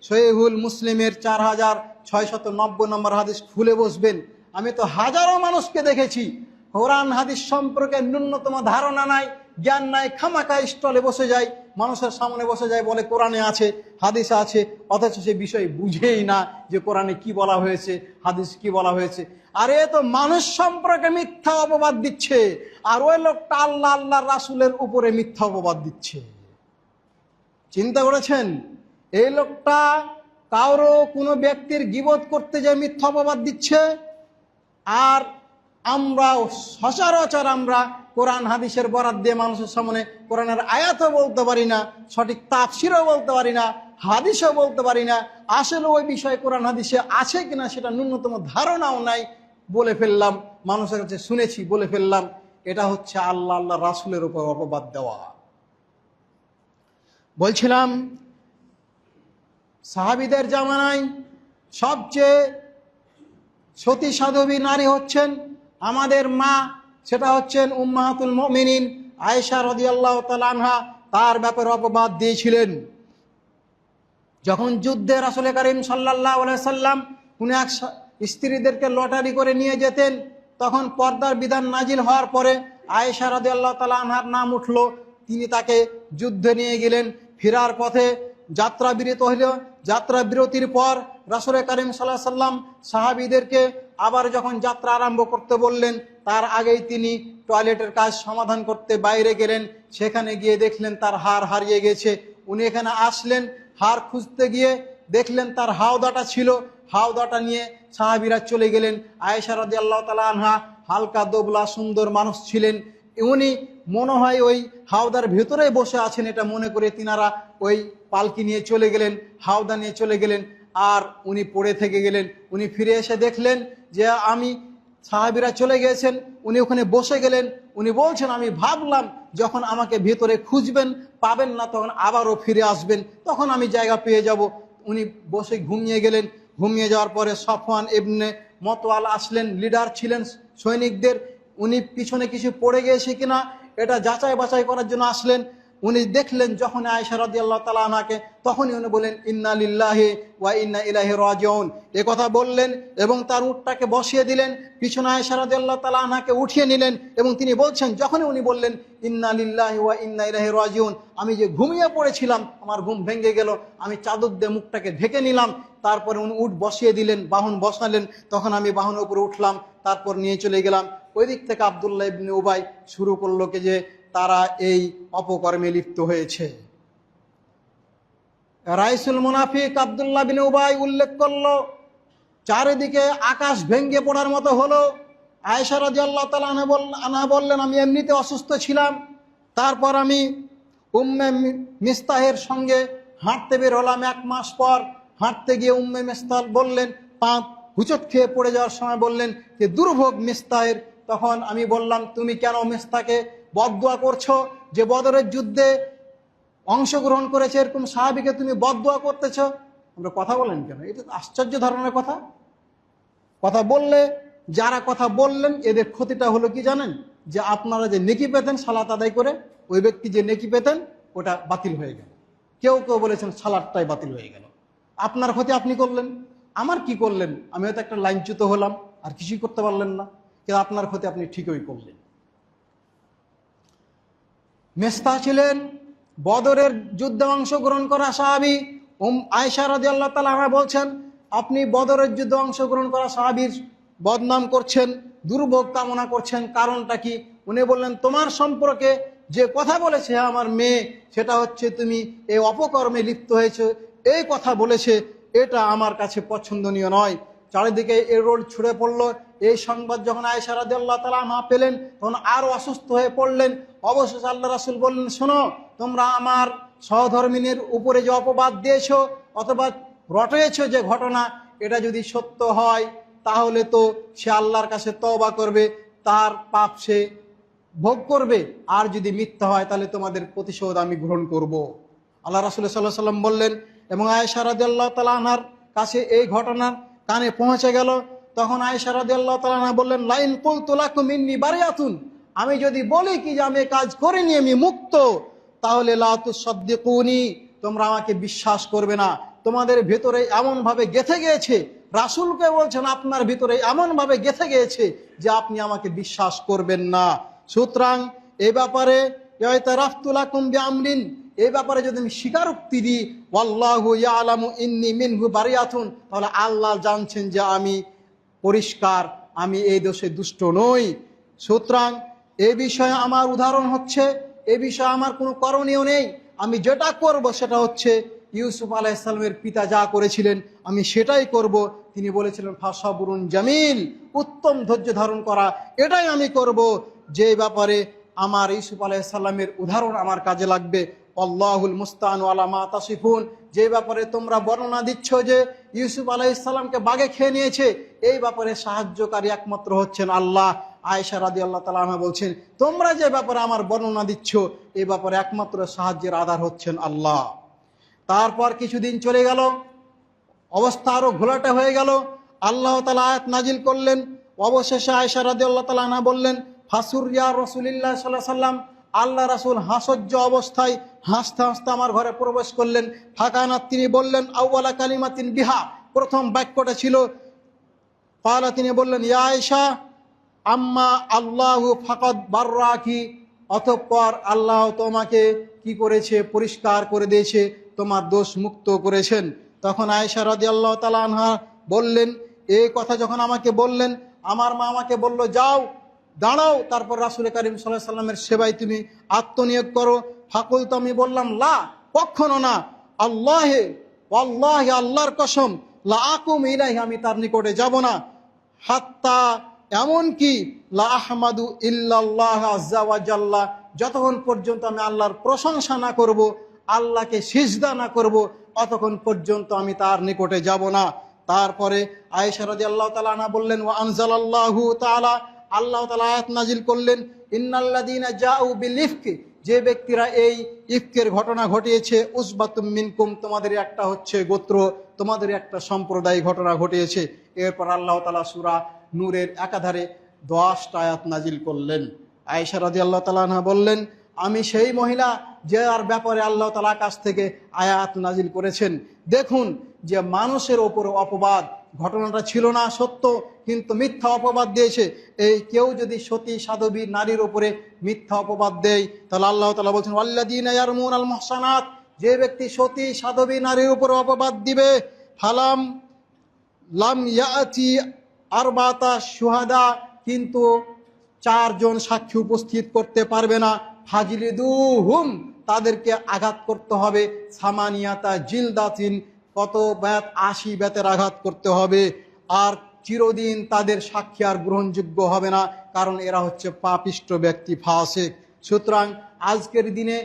সহিহুল মুসলিমের 4690 নম্বর হাদিস খুলে বসবেন। আমি তো হাজারো মানুষকে দেখেছি, কোরআন হাদিস সম্পর্কে ন্যূনতম ধারণা নাই, জ্ঞান নাই, খামাকা স্টলে বসে যায়, মানুষের সামনে বসে যায়, বলে কোরআনে আছে, হাদিসে আছে, অথচ সে বিষয় বুঝেই না যে কোরআনে কি বলা হয়েছে, হাদিস কি বলা হয়েছে। আর এ তো মানুষ সম্পর্কে মিথ্যা অপবাদ দিচ্ছে, আর ওই লোকটা আল্লাহ আল্লাহ রাসূলের উপরে মিথ্যা অপবাদ দিচ্ছে। চিন্তা করেছেন? এই লোকটা কারো কোনো ব্যক্তির গীবত করতে যায় মিথ্যা অপবাদ দিচ্ছে, আর আমরা সচরাচর আমরা কোরআন হাদিসের বরাত দিয়ে মানুষের সামনে কোরআনের আয়াতও বলতে পারি না, সঠিক তাফসিরও বলতে পারি না, হাদিসও বলতে পারি না, আসলে ওই বিষয়ে কোরআন হাদিসে আছে কিনা সেটা ন্যূনতম ধারণাও নাই, বলে ফেললাম, মানুষের কাছে শুনেছি বলে ফেললাম। এটা হচ্ছে আল্লাহ আল্লাহ রাসূলের উপর অপবাদ দেওয়া। বলছিলাম, সাহাবীদের জামানায় সবচেয়ে সতী সাধবী নারী হচ্ছেন আমাদের মা, সেটা হচ্ছেন উম্মাহাতুল মুমিনিন আয়েশা রাদিয়াল্লাহু তাআলা আনহা। তার ব্যাপারে অপবাদ দিয়েছিলেন। যখন যুদ্ধে রাসূল করিম সাল্লাল্লাহু আলাইহি সাল্লাম উনি এক স্ত্রীদেরকে লটারি করে নিয়ে যেতেন, তখন পর্দার বিধান নাজিল হওয়ার পরে আয়েশা রাদিয়াল্লাহু তাআলা আনহার নাম উঠল। তিনি তাকে যুদ্ধে নিয়ে গেলেন। ফেরার পথে যাত্রা বিরত হইল। যাত্রা বিরতির পর রাসূল করিম সাল্লাল্লাহু আলাইহি সাল্লাম সাহাবীদেরকে আবার যখন যাত্রা আরম্ভ করতে বললেন, তার আগেই তিনি টয়লেটের কাজ সমাধান করতে বাইরে গেলেন। সেখানে গিয়ে দেখলেন তার হার হারিয়ে গেছে। উনি এখানে আসলেন, হার খুঁজতে গিয়ে দেখলেন তার হাওদাটা ছিল। হাওদাটা নিয়ে সাহাবীরা চলে গেলেন। আয়েশা রাদিয়াল্লাহু তাআলা আনহা হালকা দোবলা সুন্দর মানুষ ছিলেন। উনি মনে হয় ওই হাওদার ভেতরে বসে আছেন এটা মনে করে তিনারা ওই পালকি নিয়ে চলে গেলেন, হাওদা নিয়ে চলে গেলেন। আর উনি পড়ে থেকে গেলেন। উনি ফিরে এসে দেখলেন যে সাহাবীরা চলে গিয়েছেন। উনি ওখানে বসে গেলেন। উনি বলছেন, আমি ভাবলাম যখন আমাকে ভেতরে খুঁজবেন পাবেন না, তখন আবারও ফিরে আসবেন, তখন আমি জায়গা পেয়ে যাব। উনি বসে ঘুমিয়ে গেলেন। ঘুমিয়ে যাওয়ার পরে সফওয়ান ইবনে মুতওয়াল আসলেন, লিডার ছিলেন সৈনিকদের। উনি পিছনে কিছু পড়ে গিয়েছে কিনা এটা যাচাই বাছাই করার জন্য আসলেন। উনি দেখলেন যখন আয়েশা রাদিয়াল্লাহু তাআলা আনহাকে, তখনই উনি বললেন ইন্না লিল্লাহি ওয়া ইন্না ইলাইহি রাজিউন, এ কথা বললেন এবং তার উটটাকে বসিয়ে দিলেন। পিছনে আয়েশা রাদিয়াল্লাহু তাআলা আনহাকে উঠিয়ে নিলেন এবং তিনি বলছেন, যখনই উনি বললেন ইন্না লিল্লাহি ওয়া ইন্না ইলাইহি রাজিউন, আমি যে ঘুমিয়ে পড়েছিলাম আমার ঘুম ভেঙে গেল, আমি চাদর দিয়ে মুখটাকে ঢেকে নিলাম। তারপরে উনি উট বসিয়ে দিলেন, বাহন বসালেন, তখন আমি বাহনের উপরে উঠলাম, তারপর নিয়ে চলে গেলাম। ওই দিক থেকে আব্দুল্লাহ ইবনে উবাই শুরু করলো যে তারা এই অপকর্মে লিপ্ত হয়েছে। রাইসুল মুনাফিক আব্দুল্লাহ বিন উবাই উল্লেখ করলো, চারিদিকে আকাশ ভেঙে পড়ার মতো হলো। আয়েশা রাদিয়াল্লাহু তাআলা আনহা বললেন, আমি এমনিতে অসুস্থ ছিলাম, তারপর আমি উম্মে মিস্তাহের সঙ্গে হাঁটতে বের হলাম। 1 মাস পর হাঁটতে গিয়ে উম্মে মিস্তাহ বললেন, পা হুচট খেয়ে পড়ে যাওয়ার সময় বললেন যে দুর্ভোগ মিস্তাহের। তখন আমি বললাম, তুমি কেন মিস্তাহকে বদদুয়া করছো? যে বদরের যুদ্ধে অংশগ্রহণ করেছে এরকম সাহাবীকে তুমি বদদুয়া করতেছ? আমরা কথা বলেন কেন? এটা আশ্চর্য ধরনের কথা। কথা বললে যারা কথা বললেন এদের ক্ষতিটা হলো কি জানেন? যে আপনারা যে নেকি পেতেন সালাত আদায় করে, ওই ব্যক্তি যে নেকি পেতেন ওটা বাতিল হয়ে গেল। কেউ কেউ বলেছেন সালাতটাই বাতিল হয়ে গেল। আপনার ক্ষতি আপনি করলেন, আমার কি করলেন? আমি হয়তো একটা লাইনচ্যুত হলাম, আর কিছুই করতে পারলেন না, কিন্তু আপনার ক্ষতি আপনি ঠিকই করলেন। মিস্তাহ ছিলেন বদরের যুদ্ধে অংশগ্রহণ করা সাহাবী। আয়েশা রাদিয়াল্লাহু তাআলা আনহা বলছেন, আপনি বদরের যুদ্ধে অংশগ্রহণ করা সাহাবীর বদনাম করছেন, দুর্ভোগ কামনা করছেন, কারণটা কি? উনি বললেন, তোমার সম্পর্কে যে কথা বলেছে আমার মেয়ে, সেটা হচ্ছে তুমি এই অপকর্মে লিপ্ত হয়েছে, এই কথা বলেছে, এটা আমার কাছে পছন্দনীয় নয়। চারিদিকে এর রোল ছুড়ে পড়লো। এই সংবাদ যখন আয়েশা রাদিয়াল্লাহু তাআলা আনহা পেলেন, তখন আরো অসুস্থ হয়ে পড়লেন। অবশেষে আল্লাহ রাসূল বললেন, শোনো, তোমরা আমার সহধর্মিনীর উপরে যে অপবাদ দিয়েছো অথবা রটেছ যে ঘটনা, এটা যদি সত্য হয় তাহলে তো সে আল্লাহর কাছে তওবা করবে, তার পাপ সে ভোগ করবে। আর যদি মিথ্যা হয় তাহলে তোমাদের প্রতিশোধ আমি গ্রহণ করব। আল্লাহ রাসূল সাল্লাল্লাহু আলাইহি ওয়াসাল্লাম বললেন, এবং আয়েশা রাদিয়াল্লাহু তাআলা আনহার কাছে এই ঘটনা কানে পৌঁছে গেল। তখন আয়েশা রাদিয়াল্লাহু তাআলা আনহা বললেন, লাইন কুলতু লাকুম ইন্নী বারিয়াতুন, আমি যদি বলি কি যে আমি কাজ করিনি, আমি মুক্ত, তাহলে লা তুসাদ্দিকুনি, তোমরা আমাকে বিশ্বাস করবে না। তোমাদের ভেতরে এমন ভাবে গেঁথে গিয়েছে, রাসূলকে বলছেন আপনার ভিতরে এমন ভাবে গেঁথে গিয়েছে যে আপনি আমাকে বিশ্বাস করবেন না। সুতরাং এই ব্যাপারে ইয়াতারাফতু লাকুম বিআমরিন, এই ব্যাপারে যদি আমি স্বীকারোক্তি দিই, ওয়াল্লাহু ইয়ালামু ইন্নী মিনহু বারিয়াতুন, তাহলে আল্লাহ জানছেন যে আমি পরিষ্কার, আমি এই দোষে দুষ্ট নই। সুতরাং এই বিষয়ে আমার উদাহরণ হচ্ছে, এই বিষয়ে আমার কোনো করণীয় নেই। আমি যেটা করব সেটা হচ্ছে ইউসুফ আলাইহিস সালামের পিতা যা করেছিলেন আমি সেটাই করব। তিনি বলেছিলেন ফাসাবুরুন জামিল, উত্তম ধৈর্য ধারণ করা, এটাই আমি করব। যে ব্যাপারে আমার ইউসুফ আলাইহিস সালামের উদাহরণ আমার কাজে লাগবে। আল্লাহুল মুস্তাআনু আলা মা তাসিফুন, যে ব্যাপারে তোমরা বর্ণনা দিচ্ছ যে ইউসুফ আলাইহিস সালামকে বাঘে খেয়ে নিয়েছে, এই ব্যাপারে সাহায্যকারী একমাত্র হচ্ছেন আল্লাহ। আয়েশা রাদিয়াল্লাহু তাআলা আনহা বলছেন, তোমরা যে ব্যাপারে আমার বর্ণনা দিচ্ছ এই ব্যাপারে একমাত্র সাহায্যের আধার হচ্ছেন আল্লাহ। তারপর কিছুদিন চলে গেল। অবস্থা আরো ঘোলাটে হয়ে গেল। আল্লাহ তাআলা আয়াত নাজিল করলেন। অবশেষে আয়েশা রাদিয়াল্লাহু তাআলা আনহা বললেন, ফাসুরিয়া রাসূলুল্লাহ সাল্লাল্লাহু আলাইহি সাল্লাম, আল্লাহ রাসূল হাসজ্জ অবস্থায় হাসতে হাসতে আমার ঘরে প্রবেশ করলেন। ফাকানাত, তিনি বললেন, আউয়ালা কালিমাতিন বিহা, প্রথম বাক্যটা ছিল পালা, তিনি বললেন, ইয়া আয়েশা আম্মা আল্লাহু ফাকাদ বাররাকি, অতঃপর আল্লাহ তোমাকে কি করেছে, পরিষ্কার করে দিয়েছে, তোমার দোষ মুক্ত করেছেন। তখন আয়েশা রাদিয়াল্লাহু তাআলা আনহা বললেন, এই কথা যখন আমাকে বললেন, আমার মা আমাকে বলল, যাও দাঁড়াও, তারপর রাসূল করিম সাল্লাল্লাহু আলাইহি সাল্লামের সেবায় তুমি আত্মনিয়োগ করো। ফাকুল, তো আমি বললাম, লা, কখনো না, আল্লাহে ওয়াল্লাহি, আল্লাহর কসম, লা আকুম ইলাইহি, আমি তার নিকটে যাব না, হাত্তা, এমন কি, লা আহমাদু ইল্লাল্লাহ আযজা ওয়া জাল্লা, যতক্ষণ পর্যন্ত আমি আল্লাহর প্রশংসা না করব, আল্লাহকে সিজদা না করব, অতক্ষণ পর্যন্ত আমি তার নিকটে যাব না। তারপরে আয়েশা রাদিয়াল্লাহু তাআলা আনহা বললেন, ওয়া আনজালাল্লাহু তাআলা, আল্লাহ তাআলা আয়াত নাজিল করলেন, ইন্নাল্লাযীনা জাউ বিল ইফকি, যে ব্যক্তিরা এই ইফকের ঘটনা ঘটিয়েছে, উসবাতুম মিনকুম, তোমাদের একটা হচ্ছে গোত্র, তোমাদের একটা সম্প্রদায় ঘটনা ঘটিয়েছে। এরপর আল্লাহ তাআলা সূরা নূরের একাধারে 10টা আয়াত নাজিল করলেন। আয়েশা রাদিয়াল্লাহু তাআলা আনহা বললেন, আমি সেই মহিলা যার ব্যাপারে আল্লাহ তাআলা আকাশ থেকে আয়াত নাজিল করেছেন। দেখুন যে মানুষের ওপর অপবাদ, ঘটনাটা ছিল না সত্য, কিন্তু মিথ্যা অপবাদ দিয়েছে। এই কেউ যদি সতী সাধবী নারীর উপরে মিথ্যা অপবাদ দেয়, তাহলে আল্লাহ তাআলা বলছেন, ওয়াল্লাযীনা ইয়ারমুনাল মুহসানাত, যে ব্যক্তি সতী সাধবী নারীর উপরে অপবাদ দিবে, ফালাম লাম ইয়াতি আরবাতা শুহাদা, কিন্তু 4 জন সাক্ষী উপস্থিত করতে পারবে না, ফাজলিদুহুম, তাদেরকে আঘাত করতে হবে, সামানিয়াতা জিলদাতিন, কত ব্যাত, 80 ব্যাতের আঘাত করতে হবে। আর চিরদিন তাদের সাক্ষী আর গ্রহণযোগ্য হবে না, কারণ এরা হচ্ছে পাপিষ্ট ব্যক্তি, ফাসিক। সুতরাং আজকের দিনে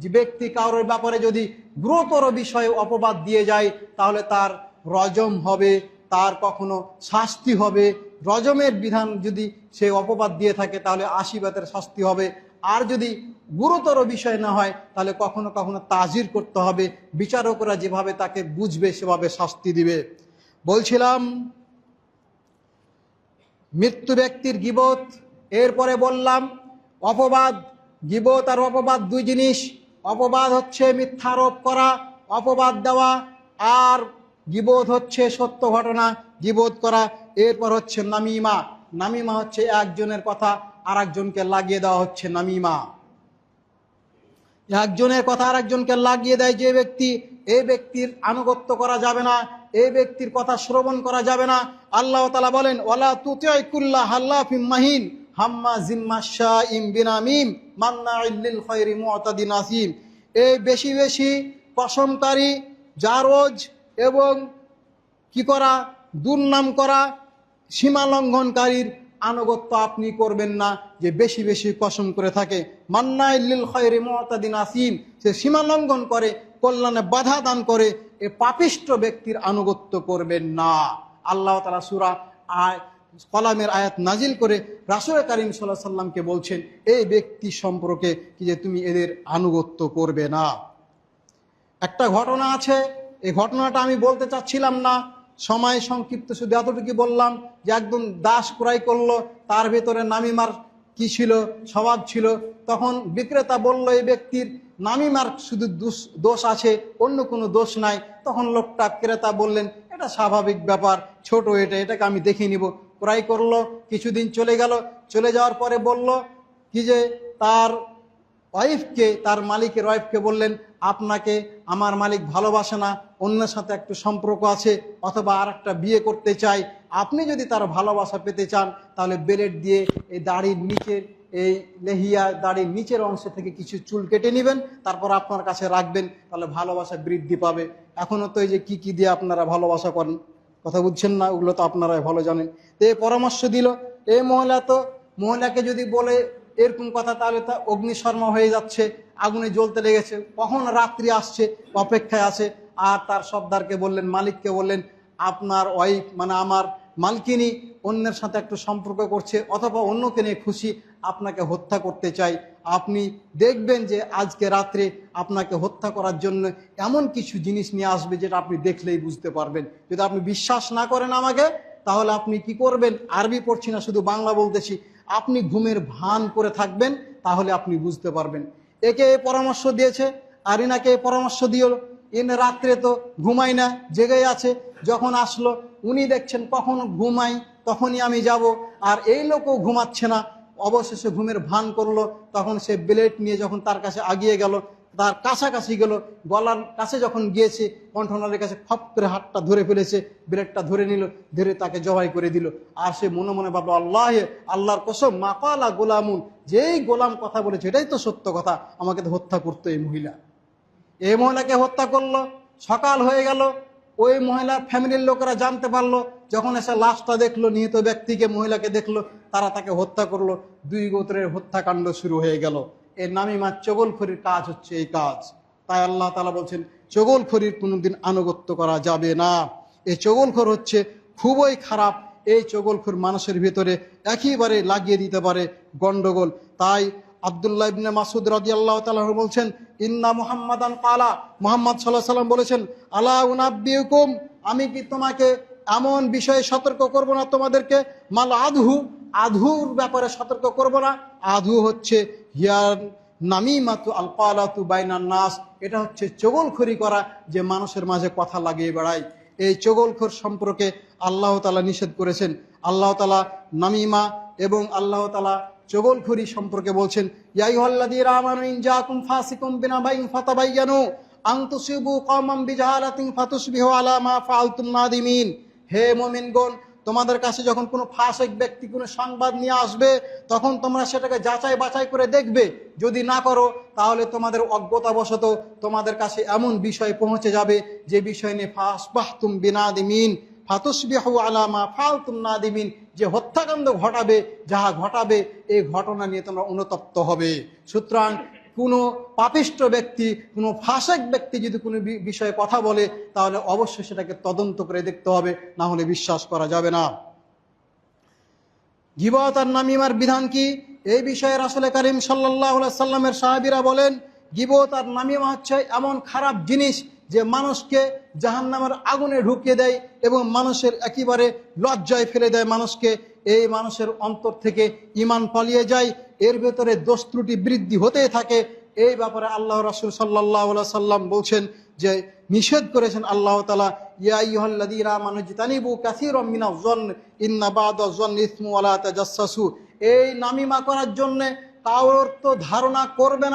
যে ব্যক্তি কারোর ব্যাপারে যদি গুরুতর বিষয়ে অপবাদ দিয়ে যায়, তাহলে তার রজম হবে, তার কখনো শাস্তি হবে। রজমের বিধান যদি সে অপবাদ দিয়ে থাকে, তাহলে 80 ব্যাতের শাস্তি হবে। আর যদি গুরুতর বিষয় না হয়, তাহলে কখনো কখনো তাজির করতে হবে। বিচারকরা যেভাবে তাকে বুঝবে সেভাবে শাস্তি দিবে। বলছিলাম মৃত্যু ব্যক্তির গীবত, এরপরে বললাম অপবাদ। গীবত আর অপবাদ 2 জিনিস। অপবাদ হচ্ছে মিথ্যারোপ করা, অপবাদ দেওয়া, আর গীবত হচ্ছে সত্য ঘটনা গীবত করা। এরপর হচ্ছে নামিমা। নামিমা হচ্ছে একজনের কথা আর একজনকে লাগিয়ে দেওয়া, হচ্ছে নামিমা। একজনের কথা আর একজনকে লাগিয়ে দেয় যে ব্যক্তি, এই ব্যক্তির আনুগত্য করা যাবে না, এই ব্যক্তির কথা শ্রবণ করা যাবে না। আল্লাহ তাআলা বলেন, ওয়ালা তুতি কুল্লা হাল্লাফিম মাহিন হাম্মাজিম মাশাইম বিনামিম মান্নাইল লিল খায়রি মুতাদিন আসিম। এই বেশি বেশি কসমকারী, জারজ এবং কি করা, দুর্নাম করা, সীমা লঙ্ঘনকারীর আনুগত্য আপনি করবেন না, যে বেশি বেশি কসম করে থাকে। মান্নাইল লিল খায়রি মুতাদিন আসিম, সে সীমা লঙ্ঘন করে, কল্যাণে বাধা দান করে, এ পাপিষ্ট ব্যক্তির আনুগত্য করবেন না। আল্লাহ তাআলা সূরা কলামের আয়াত নাজিল করে রাসূল করিম সাল্লাল্লাহু আলাইহি সাল্লামকে বলছেন, এই ব্যক্তি সম্পর্কে কি যে তুমি এদের আনুগত্য করবে না। একটা ঘটনা আছে, এই ঘটনাটা আমি বলতে চাচ্ছিলাম না, সময় সংক্ষিপ্ত, শুধু এতটুকু বললাম যে একদম দাস ক্রয় করলো, তার ভেতরে নামিমার কি ছিল, স্বভাব ছিল। তখন বিক্রেতা বলল, এই ব্যক্তির নামিমার শুধু দোষ আছে, অন্য কোনো দোষ নাই। তখন লোকটা, ক্রেতা বললেন, এটা স্বাভাবিক ব্যাপার, ছোট, এটাকে আমি দেখে নিব। ক্রয় করলো, কিছুদিন চলে গেল, চলে যাওয়ার পরে বলল কি যে তার ওয়াইফকে, তার মালিকের ওয়াইফকে বললেন, আপনাকে আমার মালিক ভালোবাসে না, অন্যের সাথে একটু সম্পর্ক আছে, অথবা আর একটা বিয়ে করতে চাই। আপনি যদি তার ভালোবাসা পেতে চান, তাহলে ব্লেড দিয়ে এই দাড়ির নিচের, এই লেহিয়া দাড়ির নিচের অংশ থেকে কিছু চুল কেটে নেবেন, তারপর আপনার কাছে রাখবেন, তাহলে ভালোবাসা বৃদ্ধি পাবে। এখনও তো এই যে কি দিয়ে আপনারা ভালোবাসা করেন, কথা বুঝছেন না, ওগুলো তো আপনারাই ভালো জানেন। তো এই পরামর্শ দিল। এই মহিলাকে যদি বলে এরকম কথা, তাহলে তা অগ্নিশর্মা হয়ে যাচ্ছে, আগুনে জ্বলতে লেগেছে, কখন রাত্রি আসছে অপেক্ষায় আছে। আর তার সর্দারকে বললেন, মালিককে বললেন, আপনার ওয়াইফ মানে আমার মালকিনি অন্যের সাথে একটু সম্পর্ক করছে অথবা অন্যকে নিয়ে খুশি, আপনাকে হত্যা করতে চাই, আপনি দেখবেন যে আজকে রাত্রে আপনাকে হত্যা করার জন্য এমন কিছু জিনিস নিয়ে আসবে যেটা আপনি দেখলেই বুঝতে পারবেন। যদি আপনি বিশ্বাস না করেন আমাকে, তাহলে আপনি কি করবেন, আরবি পড়ছি না শুধু বাংলা বলতেছি, আপনি ঘুমের ভান করে থাকবেন, তাহলে আপনি বুঝতে পারবেন। একে পরামর্শ দিয়েছে আর ইনাকে পরামর্শ দিল। এনে রাত্রে তো ঘুমাই না, জেগেই আছে। যখন আসলো উনি দেখছেন কখন ঘুমাই তখনই আমি যাব, আর এই লোকও ঘুমাচ্ছে না। অবশেষে ঘুমের ভান করলো। তখন সে ব্লেড নিয়ে যখন তার কাছে আগিয়ে গেল, তার কাছাকাছি গেল, গলার কাছে যখন গিয়েছে, কণ্ঠনালীর কাছে খপ করে হাতটা ধরে ফেলেছে, ব্লেডটা ধরে নিল, ধরে তাকে জবাই করে দিল। আর সে মনে মনে ভাবলো, আল্লাহর কসম, মাকালা গোলামুন, যেই গোলাম কথা বলেছে এটাই তো সত্য কথা, আমাকে তো হত্যা করতো এই মহিলা। এই মহিলাকে হত্যা করলো। সকাল হয়ে গেল, ওই মহিলার ফ্যামিলির লোকেরা জানতে পারলো। যখন এসে লাশটা দেখলো, নিহত ব্যক্তিকে, মহিলাকে দেখলো, তারা তাকে হত্যা করলো। দুই গোত্রের হত্যাকাণ্ড শুরু হয়ে গেল। এর নামিমা চগলখড়ির কাজ হচ্ছে এই কাজ। তাই আল্লাহ তাআলা বলছেন চগলখড়ির কোনোদিন আনুগত্য করা যাবে না। এই চগলখড় হচ্ছে খুবই খারাপ। এই চগলখড় মানুষের ভিতরে একেবারে লাগিয়ে দিতে পারে গন্ডগোল। তাই আব্দুল্লাহ ইবনে মাসউদ রাদিয়াল্লাহু তাআলা বলছেন, ইন্না মুহাম্মাদান ক্বালা, মুহাম্মদ সাল্লাল্লাহু আলাইহি ওয়াসাল্লাম বলেছেন, আলা উনাব্বিউকুম, আমি কি তোমাকে এমন বিষয়ে সতর্ক করব না তোমাদেরকে, মাল আধু, আধুর ব্যাপারে সতর্ক করব না। আধু হচ্ছে হিয়ার নামিমাতু আল ক্বালাতু বাইনান নাস, এটা হচ্ছে চগলখড়ি করা, যে মানুষের মাঝে কথা লাগিয়ে বেড়ায়। এই চগলখড় সম্পর্কে আল্লাহ তাআলা নিষেধ করেছেন। আল্লাহ তাআলা নামিমা এবং আল্লাহ তাআলা চগলখড়ি সম্পর্কে বলছেন, ইয়া আইয়ুহাল্লাযীনা আমানু ইন জাআকুম ফাসিকুম বিনাবাইন ফাতাবায়ানু আন তুসিবু কওমান বিজাহালাতিন ফাতুসবিহু আলা মা ফাআলতুম নাদিমিন। হে মুমিনগণ, তোমাদের কাছে যখন কোনো ফাসিক ব্যক্তি কোনো সংবাদ নিয়ে আসবে, তখন তোমরা সেটাকে যাচাই বাছাই করে দেখবে। যদি না করো, তাহলে তোমাদের অজ্ঞতাবশত তোমাদের কাছে এমন বিষয় পৌঁছে যাবে যে বিষয় নিয়ে ফাসবাহতুম বিনাদিমিন ফাতুসবিহু আলা মা ফাআলতুম নাদিমিন, যে হত্যাকাণ্ড ঘটাবে, যাহা ঘটাবে এই ঘটনা নিয়ে তোমরা অনুতপ্ত হবে। সুতরাং কোনো পাপিষ্ঠ ব্যক্তি, কোনো ফাসিক ব্যক্তি যদি কোনো বিষয়ে কথা বলে, তাহলে অবশ্যই সেটাকে তদন্ত করে দেখতে হবে, না হলে বিশ্বাস করা যাবে না। গীবত আর নামিমার বিধান কি, এই বিষয়ে রাসূল করিম সাল্লাল্লাহু আলাইহি সাল্লামের সাহাবীরা বলেন, গীবত আর নামিমা হচ্ছে এমন খারাপ জিনিস যে মানুষকে জাহান্নামের আগুনে ঢুকিয়ে দেয় এবং মানুষের একেবারে লজ্জায় ফেলে দেয় মানুষকে। এই মানুষের অন্তর থেকে ঈমান পালিয়ে যায়, এর ভেতরে দোষ ত্রুটি বৃদ্ধি হতেই থাকে। এই ব্যাপারে আল্লাহ রাসূল সাল্লাল্লাহু আলাইহি সাল্লাম বলছেন যে নিষেধ করেছেন আল্লাহ তাআলা, ইয়া আইয়ুহাল্লাযীনা আমানু ইজতানিবু কাসীরাম মিনাজ-যন্ন ইন্না বা'দাজ-যন্নি ইসমুন ওয়া লা তাজাসসাসু। এই নামিমা করার জন্য কারোর তো ধারণা করবে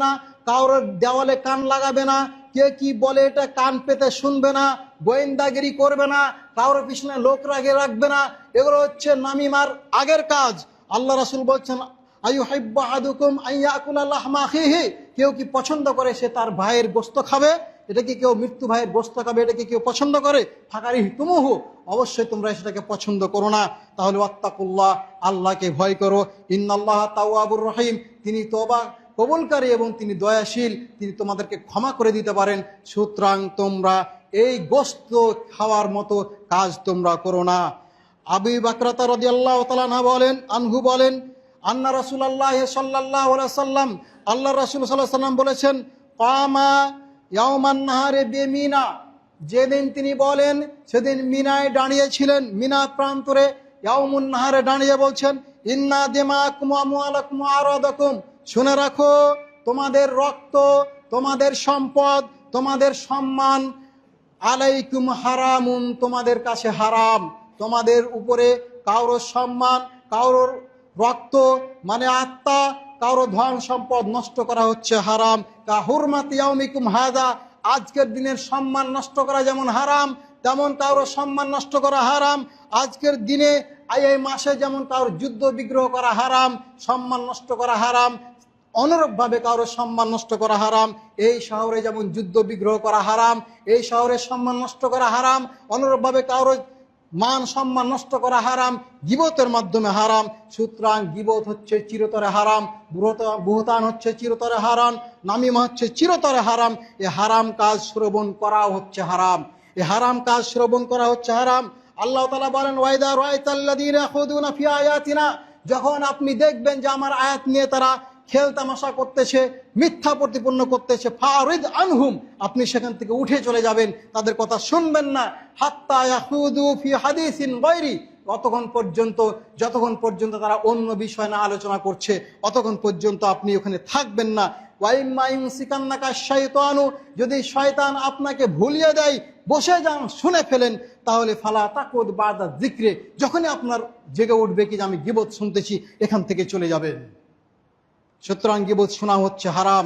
না, কারোর দেওয়ালে কান লাগাবে না, কে কি বলে এটা কান পেতে শুনবে না, গোয়েন্দাগিরি করবে না, কারোর পিছনে লোক রাখবে না। এগুলো হচ্ছে নামিমার আগের কাজ। আল্লাহ রাসূল বলছেন, আইয়ুহিব্বু আহাদুকুম আইয়াকুলা লাহমা আখিহি, কেউ কি পছন্দ করে সে তার ভাইয়ের গোশত খাবে? এটা কি কেউ মৃত্যু ভাইয়ের গোশত খাবে? এটা কি কেউ পছন্দ করে? ফাকারিহতুমুহু, অবশ্যই তোমরা সেটাকে পছন্দ করো না। তাহলে ওয়াত্তাকুল্লাহ, আল্লাহকে ভয় করো। ইন্নাল্লাহা তাওয়াবুর রহিম, তিনি তওবা কবুলকারী এবং তিনি দয়াশীল, তিনি তোমাদেরকে ক্ষমা করে দিতে পারেন। সুতরাং তোমরা এই গোশত খাওয়ার মতো কাজ তোমরা করো না। আবু বকর রাদিয়াল্লাহু তাআলা আনহু বলেন, আন্না রাসূলুল্লাহ সাল্লাল্লাহু আলাইহি ওয়াসাল্লাম, আল্লাহ রাসূল সাল্লাল্লাহু আলাইহি ওয়াসাল্লাম বলেছেন, কামা ইয়াওমান নাহারে বিমিনা, যেদিন তিনি বলেন সেদিন মিনায় দাঁড়িয়েছিলেন, মিনা প্রান্তরে ইয়াউমুন নাহারে দাঁড়িয়ে বলছেন, ইন্না দিমাকুম ওয়া আমওয়ালাকুম ওয়া আরাদাকুম, শুনে রাখো তোমাদের রক্ত, তোমাদের সম্পদ, তোমাদের সম্মান, আলাইকুম হারামুন, তোমাদের কাছে হারাম। তোমাদের উপরে কারোর সম্মান, কারোর রক্ত মানে আত্মা, কারোর ধন সম্পদ নষ্ট করা হচ্ছে হারাম। কা হুরমাতি ইয়াউমিকুম হাযা, আজকের দিনের সম্মান নষ্ট করা যেমন হারাম, তেমন কারোর সম্মান নষ্ট করা হারাম। আজকের দিনে এই মাসে যেমন কারোর যুদ্ধ বিগ্রহ করা হারাম, সম্মান নষ্ট করা হারাম, অনুরূপভাবে কারোর সম্মান নষ্ট করা হারাম। এই শহরে যেমন যুদ্ধ বিগ্রহ করা হারাম, এই শহরের সম্মান নষ্ট করা হারাম, অনুরূপভাবে কারোর মান সম্মান নষ্ট করা হারাম, গীবতের মাধ্যমে হারাম। সুতরাং গীবত হচ্ছে চিরতরে হারাম, বুহতান হচ্ছে চিরতরে হারাম, নামিমা হচ্ছে চিরতরে হারাম। এ হারাম কাজ শ্রবণ করা হচ্ছে হারাম, এ হারাম কাজ শ্রবণ করা হচ্ছে হারাম। আল্লাহ তাআলা বলেন, ওয়াইদা রাআইতাল্লাযীনা ইয়াখুদুনা ফি আয়াতিনা, যখন আপনি দেখবেন যে আমার আয়াত নিয়ে তারা খেল তামাশা করতেছে, মিথ্যা প্রতিপন্ন করতেছে, ফারিদ আনহুম, আপনি সেখান থেকে উঠে চলে যাবেন, তাদের কথা শুনবেন না। হাত্তা ইয়াখুদু ফি হাদিসিন গায়রি, যতক্ষণ পর্যন্ত তারা অন্য বিষয় না আলোচনা করছে অতক্ষণ পর্যন্ত আপনি ওখানে থাকবেন না। ওয়াইম্মা ইউনসিকান্নাকা শাইতানু, যদি শয়তান আপনাকে ভুলিয়ে দেয়, বসে যান, শুনে ফেলেন, তাহলে ফালা তাকুদ বাদা যিকরে, যখনই আপনার জেগে উঠবে কি যে আমি গীবত শুনতেছি, এখান থেকে চলে যাবেন। সুতরাং গীবত শোনা হচ্ছে হারাম।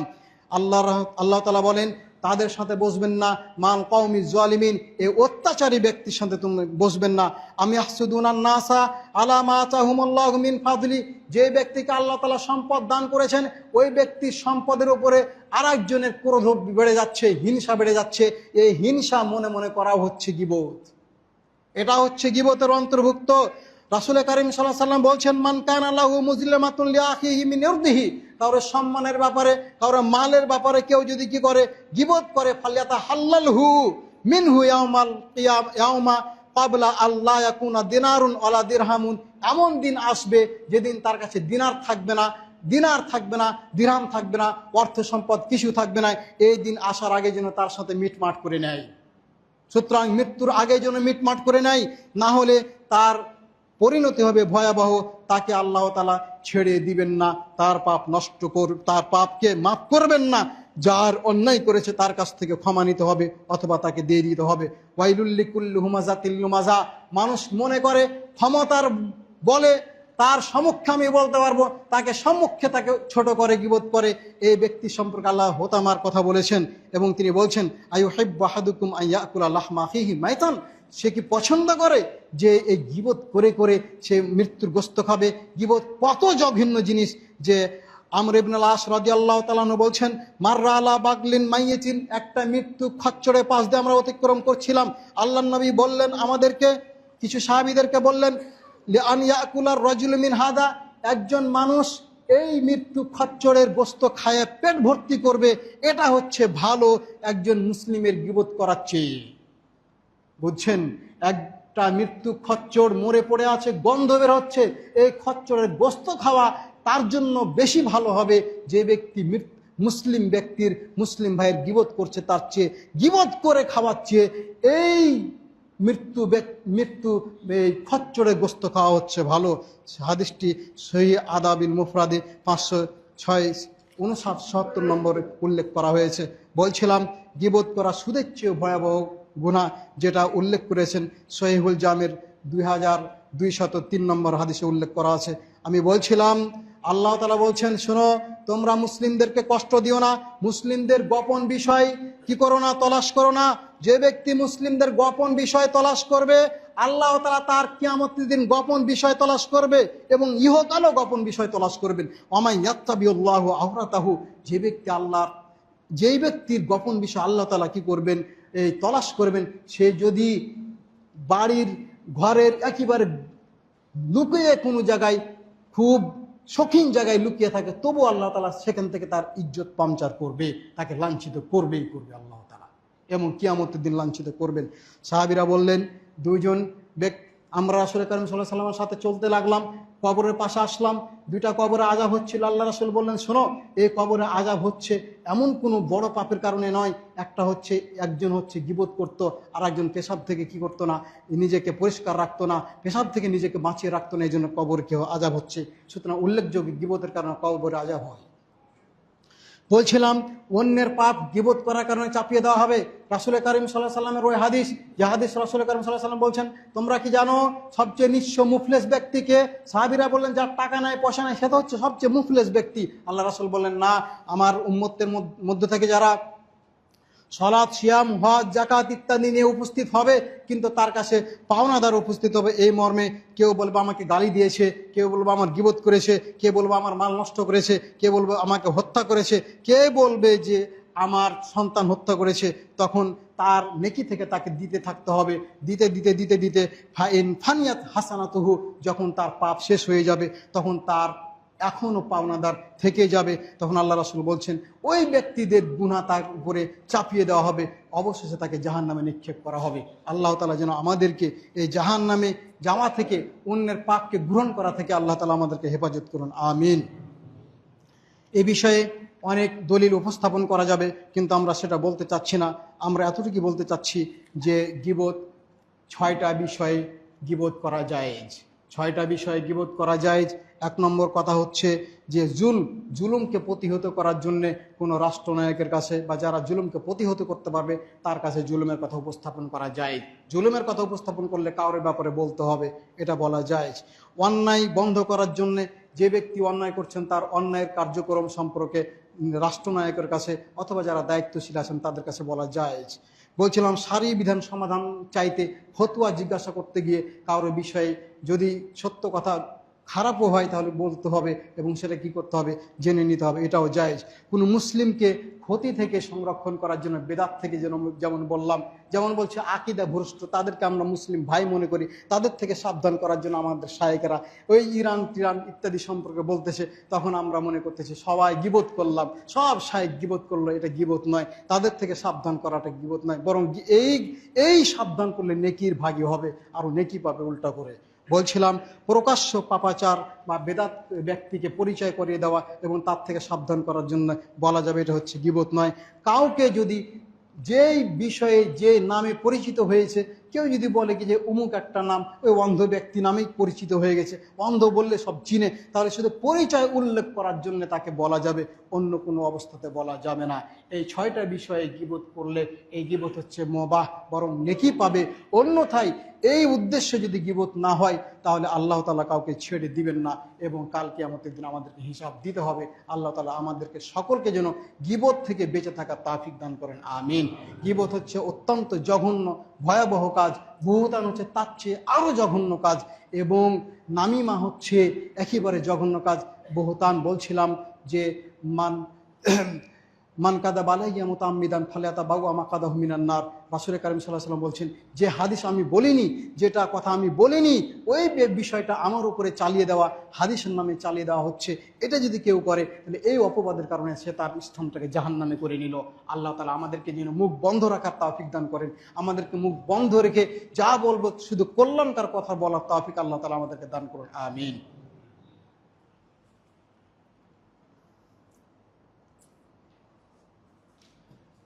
আল্লাহ তাআলা বলেন, তাদের সাথে বসবেন না, মাল কওমি জালিমিন, এই অত্যাচারী ব্যক্তির সাথে তুমি বসবেন না। আমি আহসুদুনান নাসা আলা মা আতাহুমুল্লাহু মিন ফাদলি, যে ব্যক্তিকে আল্লাহ তাআলা সম্পদ দান করেছেন, ওই ব্যক্তির সম্পদের উপরে আরেকজনের ক্রোধ বেড়ে যাচ্ছে, হিংসা বেড়ে যাচ্ছে, এই হিংসা মনে মনে করা হচ্ছে গীবত। এটা হচ্ছে গীবতের অন্তর্ভুক্ত। রাসূল কারীম সাল্লাল্লাহু আলাইহি ওয়াসাল্লাম বলছেন, মান কানা লাহু মুজলিমাতুন লিআখিহি মিন ইরদিহি, কারো সম্মানের ব্যাপারে, কারো মালের ব্যাপারে কেউ যদি কি করে, গীবত করে, ফালিয়াতাহাল্লালহু মিনহু ইয়াউমা ক্বাবলা আল্লা ইয়াকুনা দিনারুন ওয়ালা দিরহামুন, এমন দিন আসবে যেদিন তার কাছে দিনার থাকবে না, দিরহাম থাকবে না, অর্থ সম্পদ কিছু থাকবে না। এই দিন আসার আগে যেন তার সাথে মিটমাট করে নেয়। সুতরাং মৃত্যুর আগে যেন মিটমাট করে নেয়, না হলে তার পরিণতি হবে ভয়াবহ। তাকে আল্লাহ তাআলা ছেড়ে দিবেন না, তার পাপকে মাফ করবেন না। যার অন্যায় করেছে তার কাছ থেকে ক্ষমা নিতে হবে অথবা তাকে দিয়ে দিতে হবে। ওয়াইলুল লিকুল্লি হুমাজাতিল লুমাজা, মানুষ মনে করে ক্ষমতার বলে তার সম্মুখে আমি বলতে পারবো, তাকে সম্মুখে তাকে ছোট করে গীবত করে। এই ব্যক্তি সম্পর্কে আল্লাহ হোতামার কথা বলেছেন এবং তিনি বলছেন, আইয়ুহিব্বু আহাদুকুম আন ইয়াকুলা লাহমা আখিহি মাইতান, সে কি পছন্দ করে যে এই গীবত করে করে সে মৃত্যুর গোশত খাবে? গীবত কত জঘন্য জিনিস, যে আমর ইবনে আস রাদিয়াল্লাহু তাআলা আনহু বলছেন, মাররা আলা বাগলিন মাইয়িতিন, একটা মৃত্যু খচ্চরে পাশ দিয়ে আমরা অতিক্রম করছিলাম, আল্লাহর নবী বললেন আমাদেরকে, কিছু সাহাবীদেরকে বললেন, লিআন ইয়াকুলার রাজুলু মিন হাদা, একজন মানুষ এই মৃত্যু খচ্চরের গোশত খায় পেট ভর্তি করবে, এটা হচ্ছে ভালো একজন মুসলিমের গীবত করার চেয়ে। বুঝছেন, একটা মৃত্যু খচ্চর মরে পড়ে আছে, গন্ধ বের হচ্ছে, এই খচ্চরের গোশত খাওয়া তার জন্য বেশি ভালো হবে যে ব্যক্তি মুসলিম ভাইয়ের গীবত করছে, তার চেয়ে গীবত করে খাওয়াচ্ছে এই মৃত্যু এই খচ্চরের গোশত খাওয়া হচ্ছে ভালো। হাদিসটি সহিহ আদাবিল মুফরাদে 506-59 নম্বরে উল্লেখ করা হয়েছে। বলছিলাম গীবত করা সুদের চেয়ে ভয়াবহ গুনাহ, যেটা উল্লেখ করেছেন সহিহুল জামের 2203 নম্বর হাদিসে উল্লেখ করা আছে। আমি বলছিলাম আল্লাহ তাআলা বলছেন, শোনো, তোমরা মুসলিমদেরকে কষ্ট দিও না, মুসলিমদের গোপন বিষয় কি করো না, তলাশ করো না। যে ব্যক্তি মুসলিমদের গোপন বিষয় তলাশ করবে, আল্লাহ তাআলা তার কিয়ামতের দিন গোপন বিষয় তলাশ করবে এবং ইহকালও গোপন বিষয় তলাশ করবেন। ওয়ামাই ইয়াত্তাবিউল্লাহু আওরাতাহু, যেই ব্যক্তির গোপন বিষয় আল্লাহ তাআলা কি করবেন, এই তলাশ করবেন, সে যদি বাড়ির ঘরের একেবারে লুকিয়ে কোনো জায়গায়, খুব শৌখিন জায়গায় লুকিয়ে থাকে, তবু আল্লাহ তাআলা সেখান থেকে তার ইজ্জত পাংচার করবে, তাকে লাঞ্ছিত করবেই করবে আল্লাহ তাআলা, এবং কিয়ামতের দিন লাঞ্ছিত করবেন। সাহাবীরা বললেন, দুইজন ব্যক্তি, আমরা রাসূল কারীম সাল্লাল্লাহু আলাইহি ওয়াসাল্লামের সাথে চলতে লাগলাম, কবরের পাশে আসলাম, দুইটা কবরে আযাব হচ্ছিল। আল্লাহ রাসূল বললেন, শোনো, এই কবরে আযাব হচ্ছে এমন কোনো বড় পাপের কারণে নয়, একটা হচ্ছে একজন হচ্ছে গীবত করতো, আর একজন পেশাব থেকে কি করতো না, নিজেকে পরিষ্কার রাখতো না, পেশাব থেকে নিজেকে বাঁচিয়ে রাখতো না, এই জন্য কবরে কেউ আযাব হচ্ছে। সুতরাং উল্লেখযোগ্য গীবতের কারণে কবরে আযাব হয়। বলছিলাম অন্যের পাপ গীবত করার কারণে চাপিয়ে দেওয়া হবে। রাসূল কারীম সাল্লাল্লাহু আলাইহি ওয়াসাল্লামের ওই হাদিস, যে হাদিস রাসূল কারীম সাল্লাল্লাহু আলাইহি ওয়াসাল্লাম বলছেন, তোমরা কি জানো সবচেয়ে নিঃস্ব মুফলেস ব্যক্তিকে? সাহাবীরা বললেন, যার টাকা নাই পয়সা নাই, সেটা হচ্ছে সবচেয়ে মুফলেস ব্যক্তি। আল্লাহ রাসূল বললেন, না, আমার উম্মতের মধ্য থেকে যারা সালাত, সিয়াম, হজ, যাকাত ইত্যাদি নিয়ে উপস্থিত হবে, কিন্তু তার কাছে পাওনাদার উপস্থিত হবে, এই মর্মে, কেউ বলবে আমাকে গালি দিয়েছে, কেউ বলবে আমার গীবত করেছে, কে বলবে আমার মাল নষ্ট করেছে, কে বলবে আমাকে হত্যা করেছে, কে বলবে যে আমার সন্তান হত্যা করেছে, তখন তার নেকি থেকে তাকে দিতে থাকতে হবে, দিতে দিতে দিতে দিতে ফাইন ফানিয়াত হাসানাতুহু, যখন তার পাপ শেষ হয়ে যাবে, তখন তার এখনও পাওনাদার থেকে যাবে। তখন আল্লাহ রাসূল বলছেন ওই ব্যক্তিদের গুনাহ তার উপরে চাপিয়ে দেওয়া হবে, অবশেষে তাকে জাহান্নামে নিক্ষেপ করা হবে। আল্লাহ তাআলা যেন আমাদেরকে এই জাহান্নামে যাওয়া থেকে, অন্যের পাপকে গ্রহণ করা থেকে আল্লাহ তাআলা আমাদেরকে হেফাজত করুন, আমিন। এ বিষয়ে অনেক দলিল উপস্থাপন করা যাবে, কিন্তু আমরা সেটা বলতে চাচ্ছি না। আমরা এতটুকু বলতে চাচ্ছি যে গীবত 6টা বিষয়ে গীবত করা জায়েজ। 6টা বিষয়ে গীবত করা জায়েজ। 1 নম্বর কথা হচ্ছে যে জুলুমকে প্রতিহত করার জন্য কোনো রাষ্ট্রনায়কের কাছে বা যারা জুলুমকে প্রতিহত করতে পারবে তার কাছে জুলুমের কথা উপস্থাপন করা জায়েজ। জুলুমের কথা উপস্থাপন করলে কারোর ব্যাপারে বলতে হবে, এটা বলা জায়েজ। অন্যায় বন্ধ করার জন্য যে ব্যক্তি অন্যায় করছেন তার অন্যায়ের কার্যক্রম সম্পর্কে রাষ্ট্রনায়কের কাছে অথবা যারা দায়িত্বশীল আছেন তাদের কাছে বলা জায়েজ। বলছিলাম সারি বিধান সমাধান চাইতে ফতোয়া জিজ্ঞাসা করতে গিয়ে কারোর বিষয়ে যদি সত্য কথা খারাপও হয় তাহলে বলতে হবে এবং সেটা কি করতে হবে, জেনে নিতে হবে, এটাও জায়েজ। কোনো মুসলিমকে ক্ষতি থেকে সংরক্ষণ করার জন্য বেদাত থেকে যেমন বললাম, যেমন বলছে আকীদা ভ্রষ্ট, তাদেরকে আমরা মুসলিম ভাই মনে করি, তাদের থেকে সাবধান করার জন্য আমাদের শায়েখেরা ওই ইরান টিরান ইত্যাদি সম্পর্কে বলতেছে, তখন আমরা মনে করতেছি সবাই গীবত করলাম, সব শায়েখ গীবত করলো, এটা গীবত নয়। তাদের থেকে সাবধান করাটা গীবত নয়, বরং এই সাবধান করলে নেকির ভাগী হবে, আরও নেকি পাবে উল্টা করে। বলছিলাম প্রকাশ্য পাপাচার বা বেদাত ব্যক্তিকে পরিচয় করিয়ে দেওয়া এবং তার থেকে সাবধান করার জন্য বলা যাবে এটা হচ্ছে গীবত নয়। কাউকে যদি যেই বিষয়ে যে নামে পরিচিত হয়েছে, কেউ যদি বলে কি যে অমুক একটা নাম ওই অন্ধ ব্যক্তি নামেই পরিচিত হয়ে গেছে, অন্ধ বললে সব চিনে, তাহলে শুধু পরিচয় উল্লেখ করার জন্য তাকে বলা যাবে, অন্য কোনো অবস্থাতে বলা যাবে না। এই 6টা বিষয়ে গীবত করলে এই গীবত হচ্ছে মুবাহ, বরং নেকি পাবে। অন্যথায় এই উদ্দেশ্যে যদি গীবত না হয় তাহলে আল্লাহ তাআলা কাউকে ছেড়ে দিবেন না এবং কাল কিয়ামতের দিন আমাদেরকে হিসাব দিতে হবে। আল্লাহ তাআলা আমাদেরকে সকলকে যেন গীবত থেকে বেঁচে থাকার তৌফিক দান করেন, আমিন। গীবত হচ্ছে অত্যন্ত জঘন্য ভয়াবহ কাজ, বুহতান হচ্ছে তার চেয়ে আরও জঘন্য কাজ, এবং নামিমা হচ্ছে একেবারে জঘন্য কাজ। বুহতান বলছিলাম যে মান কাযাবা আলাইয়া মুতাআম্মিদান ফালিয়াতাবাওয়া মাকআদাহু মিনান নার। রাসূল কারীম সাল্লাল্লাহু আলাইহি ওয়াসাল্লাম বলছেন যে হাদিস আমি বলিনি, যেটা কথা আমি বলিনি, ওই বিষয়টা আমার উপরে চালিয়ে দেওয়া, হাদিসের নামে চালিয়ে দেওয়া হচ্ছে, এটা যদি কেউ করে তাহলে এই অপবাদের কারণে সে তার স্থানটাকে জাহান্নামে করে নিল। আল্লাহ তাআলা আমাদেরকে যেন মুখ বন্ধ রাখার তৌফিক দান করেন, আমাদেরকে মুখ বন্ধ রেখে যা বলবো শুধু কল্যাণকর কথা বলার তৌফিক আল্লাহ তাআলা আমাদেরকে দান করুন, আমিন।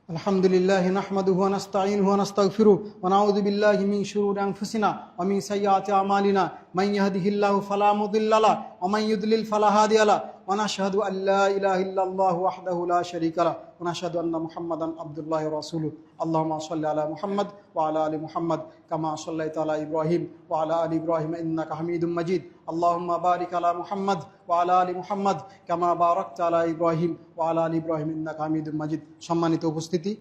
আলহামদুলিল্লাহ নাহমাদুহু ওয়া নাস্তাঈনুহু ওয়া নাস্তাগফিরুহু ওয়া নাউযু বিল্লাহি মিন শুরুরি আনফুসিনা ওয়া মিন সাইয়্যাতি আমালিনা মান ইয়াহদিহিল্লাহু ফালা মুদিল্লা লাহু ওয়া মান ইউদ্লিল ফালা হাদিয়া লাহু ওয়া নাশহাদু আল্লা ইলাহা ইল্লাল্লাহু ওয়াহদাহু লা শারীকা লাহু ওয়া নাশহাদু আন্না মুহাম্মাদান আবদুল্লাহি ওয়া রাসূলুহু। আল্লাহুম্মা সাল্লি আলা মুহাম্মাদ ওয়া আলা আলি মুহাম্মাদ কামা সাল্লাইতা আলা ইব্রাহিম ওয়া আলা আলি ইব্রাহিম ইন্নাকা হামিদুম মাজিদ। আল্লাহুম্মা বারিক আলা মুহাম্মাদ ওয়া আলা আলি মুহাম্মাদ কামা বারাকতা আলা ইব্রাহিম ওয়া আলা আলি ইব্রাহিম ইন্নাকা হামিদুম মাজিদ। সম্মানিত উপস্থিতি,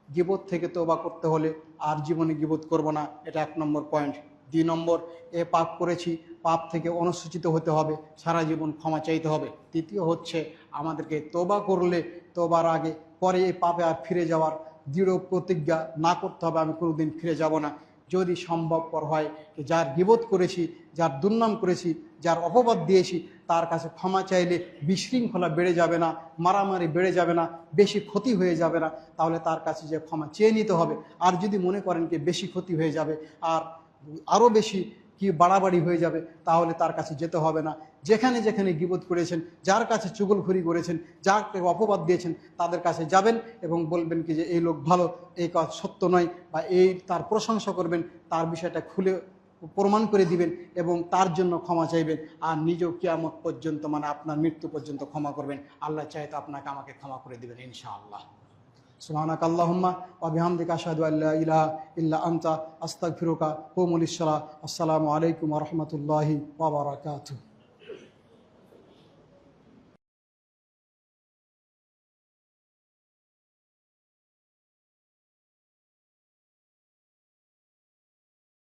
গীবত থেকে তওবা করতে হলে আর জীবনে গীবত করব না, এটা 1 নম্বর পয়েন্ট। 2 নম্বর, এ পাপ করেছি, পাপ থেকে অনুসূচিত হতে হবে, সারা জীবন ক্ষমা চাইতে হবে। 3য় হচ্ছে আমাদেরকে তওবা করলে তওবার আগে পরে এই পাপে আর ফিরে যাওয়ার দৃঢ় প্রতিজ্ঞা না করতে হবে, আমি কোনোদিন ফিরে যাব না। যদি সম্ভবপর হয় যার গীবত করেছি, যার দুর্নাম করেছি, যার অপবাদ দিয়েছি, তার কাছে ক্ষমা চাইলে বিশৃঙ্খলা বেড়ে যাবে না, মারামারি বেড়ে যাবে না, বেশি ক্ষতি হয়ে যাবে না, তাহলে তার কাছে যে ক্ষমা চেয়ে নিতে হবে। আর যদি মনে করেন কি বেশি ক্ষতি হয়ে যাবে আর আরও বেশি কি বাড়াবাড়ি হয়ে যাবে, তাহলে তার কাছে যেতে হবে না। যেখানে যেখানে গীবত করেছেন, যার কাছে চুগলখড়ি করেছেন, যাকে অপবাদ দিয়েছেন, তাদের কাছে যাবেন এবং বলবেন কি যে এই লোক ভালো, এই কাজ সত্য নয়, বা এই তার প্রশংসা করবেন, তার বিষয়টা খুলে প্রমাণ করে দিবেন এবং তার জন্য ক্ষমা চাইবেন। আর নিজেও কিয়ামত পর্যন্ত, মানে আপনার মৃত্যু পর্যন্ত ক্ষমা করবেন। আল্লাহ চাইতে আপনাকে আমাকে ক্ষমা করে দিবেন ইনশাআল্লাহ। সুবহানাক আল্লাহুম্মা ওয়া বিহামদিকা আশহাদু আল্লা ইলাহা ইল্লা আনতা আস্তাগফিরুকা ওয়া আতুবু ইলাইক। আসসালামু আলাইকুম ওয়া রাহমাতুল্লাহি ওয়া বারাকাতুহু।